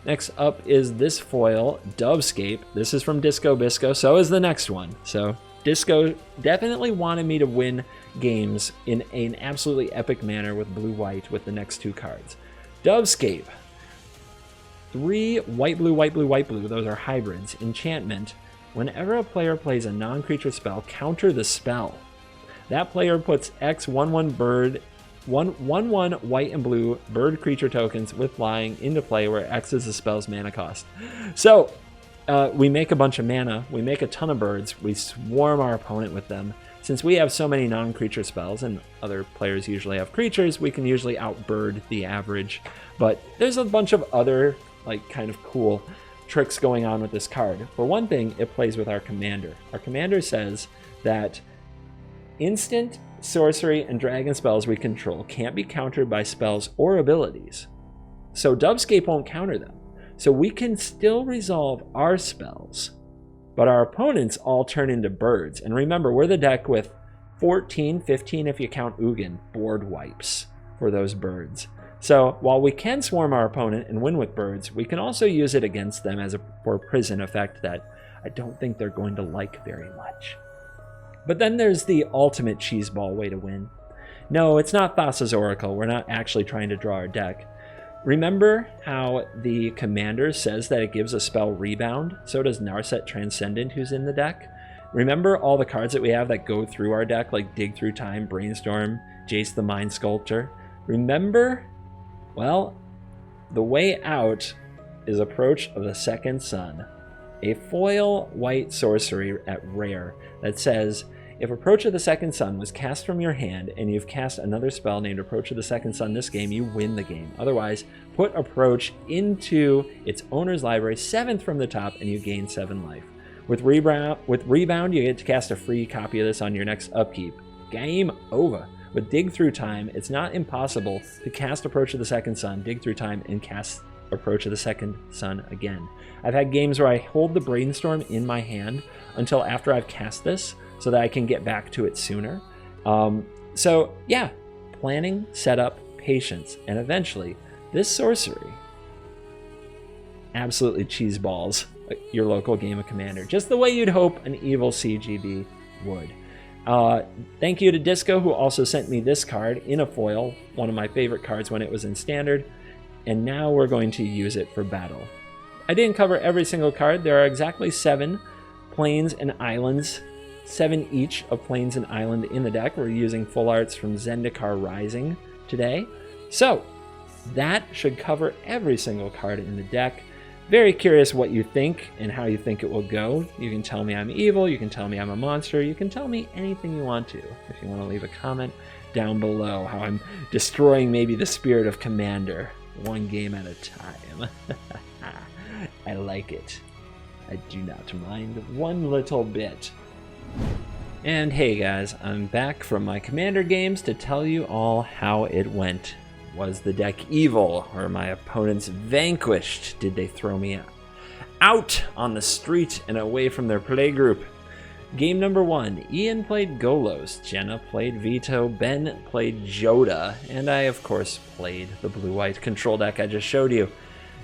Next up is this foil, Dovescape. This is from Disco Bisco, so is the next one. So Disco definitely wanted me to win games in an absolutely epic manner with blue-white with the next 2 cards. Dovescape. 3 white-blue, white-blue, white-blue. Those are hybrids. Enchantment. Whenever a player plays a non-creature spell, counter the spell. That player puts X 1/1 bird, 1/1 white and blue bird creature tokens with flying into play where X is the spell's mana cost. So we make a bunch of mana, we make a ton of birds, we swarm our opponent with them. Since we have so many non-creature spells and other players usually have creatures, we can usually outbird the average. But there's a bunch of other like kind of cool tricks going on with this card. For one thing, it plays with our commander. Our commander says that instant, sorcery, and dragon spells we control can't be countered by spells or abilities. So Dovescape won't counter them. So we can still resolve our spells, but our opponents all turn into birds. And remember, we're the deck with 14, 15 if you count Ugin, board wipes for those birds. So while we can swarm our opponent and win with birds, we can also use it against them as for a prison effect that I don't think they're going to like very much. But then there's the ultimate cheeseball way to win. No, it's not Thassa's Oracle. We're not actually trying to draw our deck. Remember how the commander says that it gives a spell rebound? So does Narset Transcendent, who's in the deck. Remember all the cards that we have that go through our deck, like Dig Through Time, Brainstorm, Jace the Mind Sculptor? Remember? Well, the way out is Approach of the Second Sun, a foil white sorcery at rare that says, if Approach of the Second Sun was cast from your hand and you've cast another spell named Approach of the Second Sun this game, you win the game. Otherwise, put Approach into its owner's library, 7th from the top, and you gain 7 life. With Rebound, you get to cast a free copy of this on your next upkeep. Game over. With Dig Through Time, it's not impossible to cast Approach of the Second Sun, dig through time, and cast Approach of the Second Sun again. I've had games where I hold the Brainstorm in my hand until after I've cast this, so that I can get back to it sooner. So yeah, planning, setup, patience, and eventually this sorcery absolutely cheeseballs your local game of Commander, just the way you'd hope an evil CGB would. Thank you to Disco, who also sent me this card in a foil, one of my favorite cards when it was in Standard, and now we're going to use it for battle. I didn't cover every single card. There are exactly 7 plains and islands, 7 each of Plains and Island in the deck. We're using full arts from Zendikar Rising today. So that should cover every single card in the deck. Very curious what you think and how you think it will go. You can tell me I'm evil, you can tell me I'm a monster, you can tell me anything you want to. If you want to leave a comment down below how I'm destroying maybe the spirit of Commander, one game at a time. I like it. I do not mind one little bit. And hey guys, I'm back from my Commander games to tell you all how it went. Was the deck evil? Were my opponents vanquished? Did they throw me out on the street and away from their playgroup? Game number 1, Ian played Golos, Jenna played Vito, Ben played Joda, and I of course played the blue-white control deck I just showed you.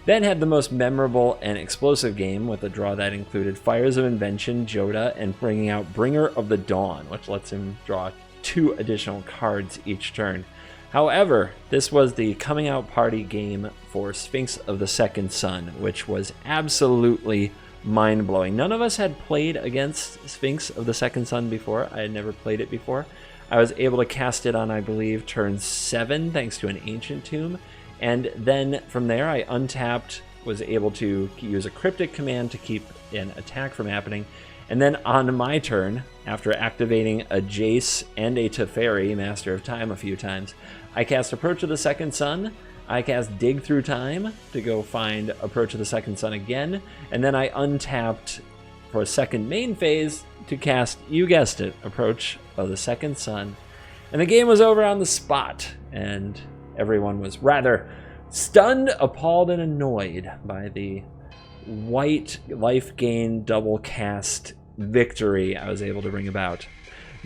Ben had the most memorable and explosive game with a draw that included Fires of Invention, Joda, and bringing out Bringer of the Dawn, which lets him draw 2 additional cards each turn. However, this was the coming out party game for Sphinx of the Second Sun, which was absolutely mind-blowing. None of us had played against Sphinx of the Second Sun before. I had never played it before. I was able to cast it on, I believe, turn 7 thanks to an Ancient Tomb. And then from there, I untapped, was able to use a Cryptic command to keep an attack from happening. And then on my turn, after activating a Jace and a Teferi, Master of Time, a few times, I cast Approach of the Second Sun. I cast Dig Through Time to go find Approach of the Second Sun again. And then I untapped for a second main phase to cast, you guessed it, Approach of the Second Sun. And the game was over on the spot. And everyone was rather stunned, appalled, and annoyed by the white life gain double cast victory I was able to bring about.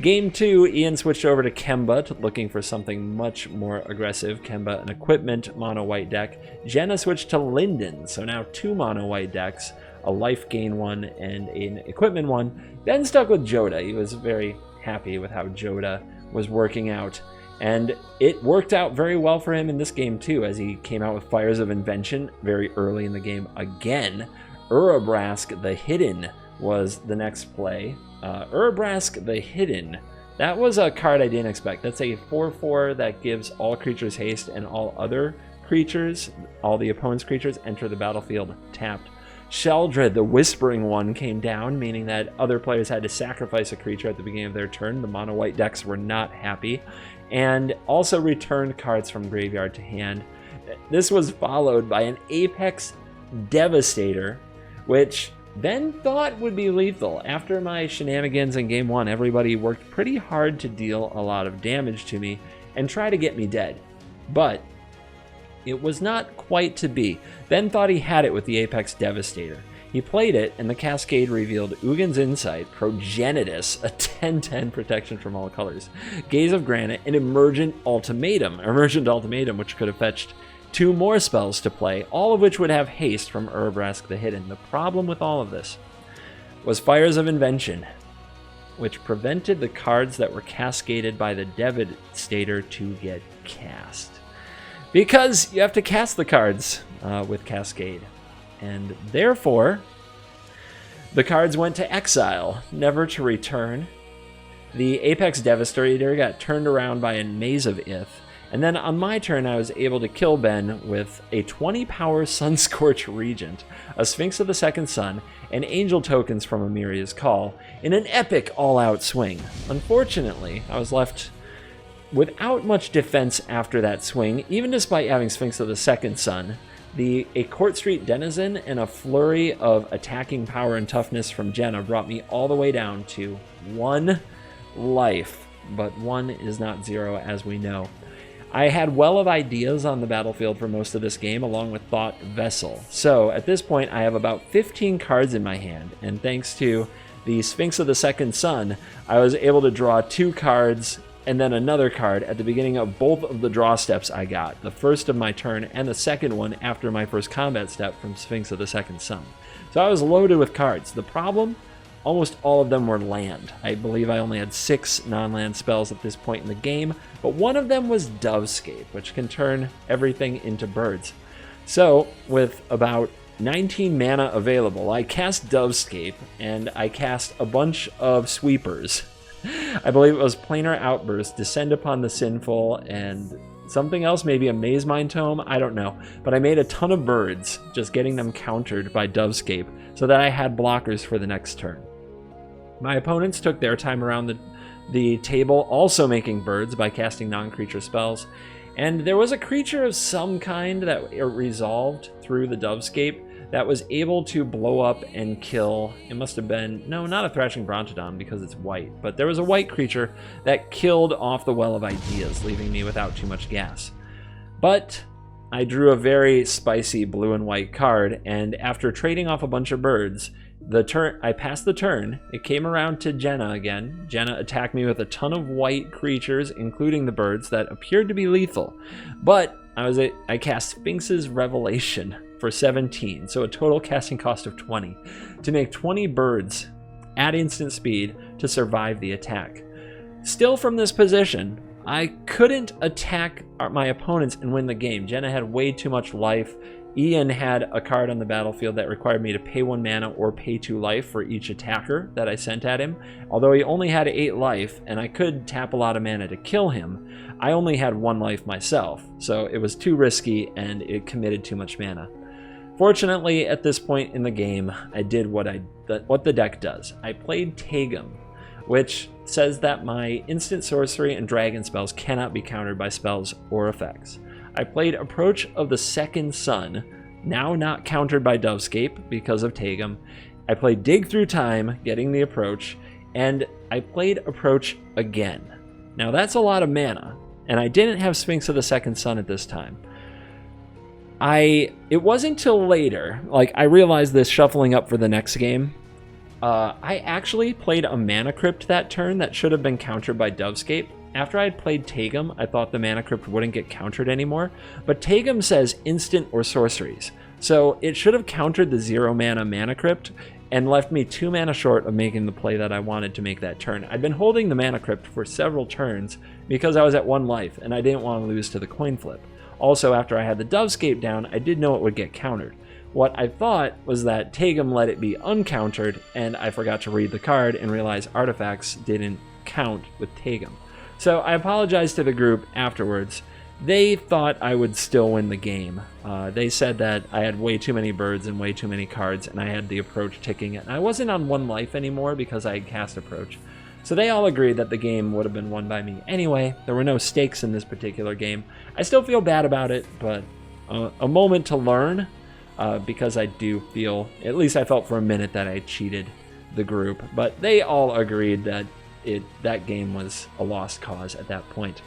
Game 2, Ian switched over to Kemba, looking for something much more aggressive. Kemba, an equipment mono white deck. Jenna switched to Linden, so now 2 mono white decks, a life gain one and an equipment one. Ben stuck with Joda. He was very happy with how Joda was working out. And it worked out very well for him in this game too, as he came out with Fires of Invention very early in the game again. Urabrask the Hidden was the next play. Urabrask the Hidden, that was a card I didn't expect. That's a 4/4 that gives all creatures haste, and all other creatures, all the opponent's creatures, enter the battlefield tapped. Sheldred, the Whispering One, came down, meaning that other players had to sacrifice a creature at the beginning of their turn. The mono white decks were not happy, and also returned cards from graveyard to hand. This was followed by an Apex Devastator, which Ben thought would be lethal. After my shenanigans in game 1, everybody worked pretty hard to deal a lot of damage to me and try to get me dead. But it was not quite to be. Ben thought he had it with the Apex Devastator. He played it, and the Cascade revealed Ugin's Insight, Progenitus, a 10/10 protection from all colors, Gaze of Granite, and Emergent Ultimatum, which could have fetched 2 more spells to play, all of which would have haste from Urabrask the Hidden. The problem with all of this was Fires of Invention, which prevented the cards that were cascaded by the Devastator to get cast. Because you have to cast the cards with Cascade. And therefore, the cards went to exile, never to return. The Apex Devastator got turned around by a Maze of Ith, And then on my turn, I was able to kill Ben with a 20 power Sunscorch Regent, a Sphinx of the Second Sun, and Angel tokens from Amiria's Call in an epic all-out swing. Unfortunately, I was left without much defense after that swing, even despite having Sphinx of the Second Sun. A Court Street Denizen and a flurry of attacking power and toughness from Jenna brought me all the way down to 1 life, but 1 is not 0, as we know. I had Well of Ideas on the battlefield for most of this game, along with Thought Vessel. So at this point, I have about 15 cards in my hand, and thanks to the Sphinx of the Second Sun, I was able to draw 2 cards and then another card at the beginning of both of the draw steps I got, the first of my turn and the second one after my first combat step from Sphinx of the Second Sun. So I was loaded with cards. The problem? Almost all of them were land. I believe I only had 6 non-land spells at this point in the game, but one of them was Dovescape, which can turn everything into birds. So, with about 19 mana available, I cast Dovescape, and I cast a bunch of sweepers. I believe it was Planar Outburst, Descend Upon the Sinful, and something else, maybe a Maze Mind Tome, I don't know. But I made a ton of birds, just getting them countered by Dovescape, so that I had blockers for the next turn. My opponents took their time around the table, also making birds by casting non-creature spells. And there was a creature of some kind that resolved through the Dovescape that was able to blow up and kill. It must have been, no, not a Thrashing Brontodon because it's white, but there was a white creature that killed off the Well of Ideas, leaving me without too much gas. But I drew a very spicy blue and white card, and after trading off a bunch of birds, I passed the turn. It came around to Jenna again. Jenna attacked me with a ton of white creatures, including the birds that appeared to be lethal. But I cast Sphinx's Revelation for 17, so a total casting cost of 20, to make 20 birds at instant speed to survive the attack. Still from this position, I couldn't attack my opponents and win the game. Jenna had way too much life. Ian had a card on the battlefield that required me to pay 1 mana or pay 2 life for each attacker that I sent at him. Although he only had 8 life, and I could tap a lot of mana to kill him, I only had 1 life myself, so it was too risky and it committed too much mana. Fortunately, at this point in the game, I did what the deck does. I played Taigam, which says that my instant sorcery and dragon spells cannot be countered by spells or effects. I played Approach of the Second Sun, now not countered by Dovescape because of Taigam. I played Dig Through Time, getting the Approach, and I played Approach again. Now that's a lot of mana, and I didn't have Sphinx of the Second Sun at this time. It wasn't till later, I realized this shuffling up for the next game. I actually played a Mana Crypt that turn that should have been countered by Dovescape. After I had played Taigam, I thought the Mana Crypt wouldn't get countered anymore, but Taigam says instant or sorceries, so it should have countered the 0 mana Mana Crypt and left me 2 mana short of making the play that I wanted to make that turn. I'd been holding the Mana Crypt for several turns because I was at 1 life and I didn't want to lose to the coin flip. Also, after I had the Dovescape down, I did know it would get countered. What I thought was that Taigam let it be uncountered, and I forgot to read the card and realize artifacts didn't count with Taigam. So I apologized to the group afterwards. They thought I would still win the game. They said that I had way too many birds and way too many cards, and I had the Approach ticking it. And I wasn't on 1 life anymore because I had cast Approach. So they all agreed that the game would have been won by me anyway. There were no stakes in this particular game. I still feel bad about it, but a moment to learn, because I do feel, at least I felt for a minute, that I cheated the group. But they all agreed that that game was a lost cause at that point.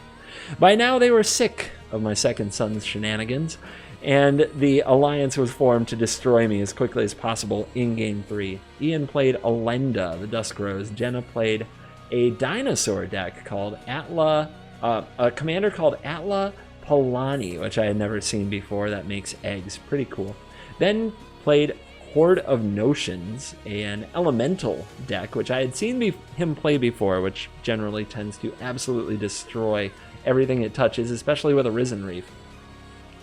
By now they were sick of my Second Son's shenanigans, and the alliance was formed to destroy me as quickly as possible in Game 3. Ian played Elenda, the Dusk Rose. Jenna played a dinosaur deck called Atla, a commander called Atla Polani, which I had never seen before, that makes eggs. Pretty cool. Then played Horde of Notions, an elemental deck, which I had seen him play before, which generally tends to absolutely destroy everything it touches, especially with a Risen Reef.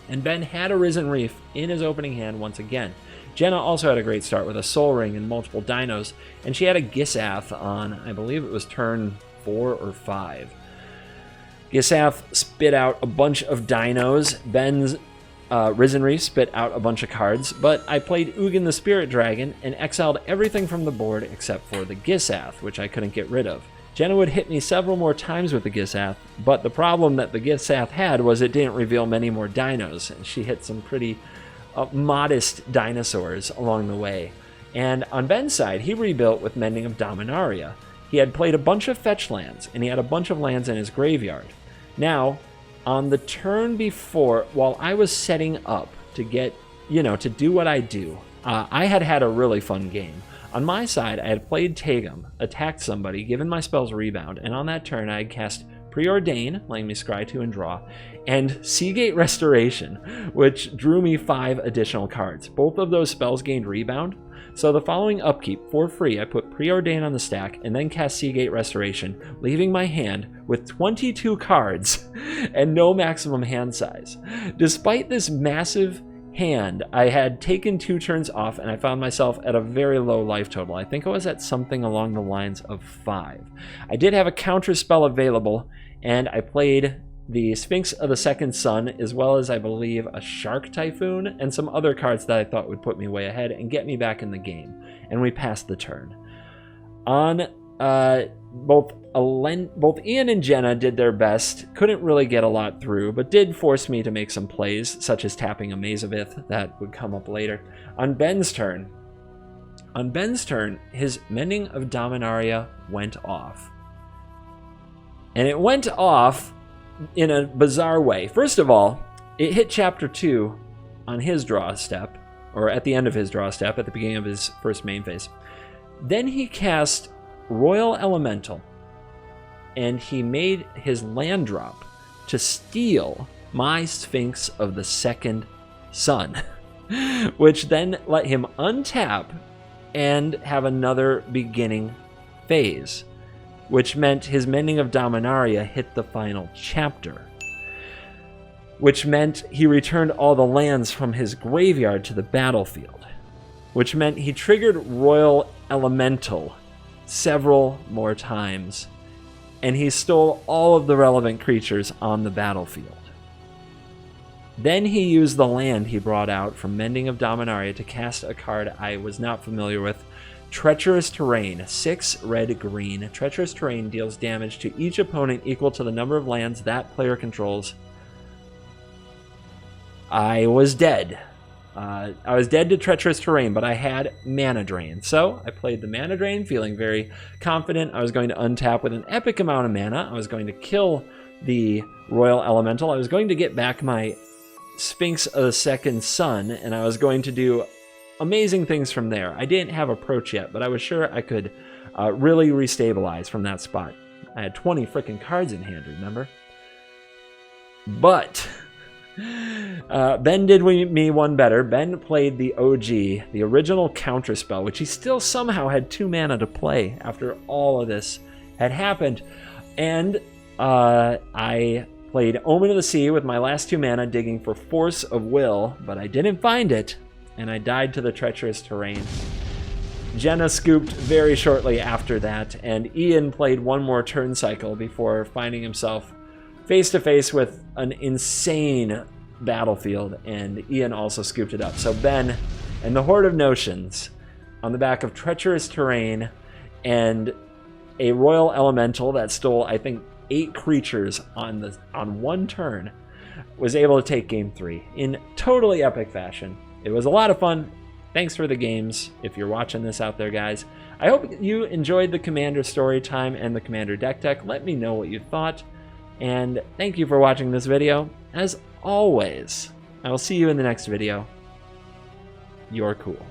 And Ben had a Risen Reef in his opening hand once again. Jenna also had a great start with a Soul Ring and multiple dinos, and she had a Gisath on, I believe it was turn 4 or 5. Gisath spit out a bunch of dinos. Ben's Risen spit out a bunch of cards, but I played Ugin the Spirit Dragon and exiled everything from the board except for the Gisath, which I couldn't get rid of. Jenna would hit me several more times with the Gisath, but the problem that the Gisath had was it didn't reveal many more dinos, and she hit some pretty modest dinosaurs along the way. And on Ben's side, he rebuilt with Mending of Dominaria. He had played a bunch of fetch lands, and he had a bunch of lands in his graveyard. Now, on the turn before, while I was setting up to get, to do what I do, I had a really fun game. On my side, I had played Taigam, attacked somebody, given my spells rebound, and on that turn I had cast Preordain, letting me scry 2 and draw, and Seagate Restoration, which drew me 5 additional cards. Both of those spells gained rebound, so the following upkeep, for free, I put Preordain on the stack and then cast Seagate Restoration, leaving my hand with 22 cards and no maximum hand size. Despite this massive hand, I had taken 2 turns off and I found myself at a very low life total. I think I was at something along the lines of 5. I did have a counterspell available, and I played the Sphinx of the Second Sun, as well as, I believe, a Shark Typhoon and some other cards that I thought would put me way ahead and get me back in the game. And we passed the turn. On both Ian and Jenna did their best, couldn't really get a lot through, but did force me to make some plays, such as tapping a Maze of Ith that would come up later. On Ben's turn, his Mending of Dominaria went off. And it went off in a bizarre way. First of all, it hit chapter 2 on his draw step, or at the end of his draw step, at the beginning of his first main phase. Then he cast Royal Elemental, and he made his land drop to steal my Sphinx of the Second Sun, which then let him untap and have another beginning phase, which meant his Mending of Dominaria hit the final chapter, which meant he returned all the lands from his graveyard to the battlefield, which meant he triggered Royal Elemental several more times, and he stole all of the relevant creatures on the battlefield. Then he used the land he brought out from Mending of Dominaria to cast a card I was not familiar with, Treacherous Terrain, 6 red-green. Treacherous Terrain deals damage to each opponent equal to the number of lands that player controls. I was dead. I was dead to Treacherous Terrain, but I had Mana Drain. So I played the Mana Drain, feeling very confident. I was going to untap with an epic amount of mana. I was going to kill the Royal Elemental. I was going to get back my Sphinx of the Second Sun, and I was going to do amazing things from there. I didn't have Approach yet, but I was sure I could really restabilize from that spot. I had 20 freaking cards in hand, remember? But Ben did me one better. Ben played the OG, the original Counterspell, which he still somehow had 2 mana to play after all of this had happened. And I played Omen of the Sea with my last 2 mana, digging for Force of Will, but I didn't find it, and I died to the Treacherous Terrain. Jenna scooped very shortly after that, and Ian played one more turn cycle before finding himself face-to-face with an insane battlefield, and Ian also scooped it up. So Ben and the Horde of Notions, on the back of Treacherous Terrain and a Royal Elemental that stole, I think, 8 creatures on one turn, was able to take Game 3 in totally epic fashion. It was a lot of fun. Thanks for the games, if you're watching this out there, guys. I hope you enjoyed the Commander story time and the Commander deck tech. Let me know what you thought. And thank you for watching this video. As always, I will see you in the next video. You're cool.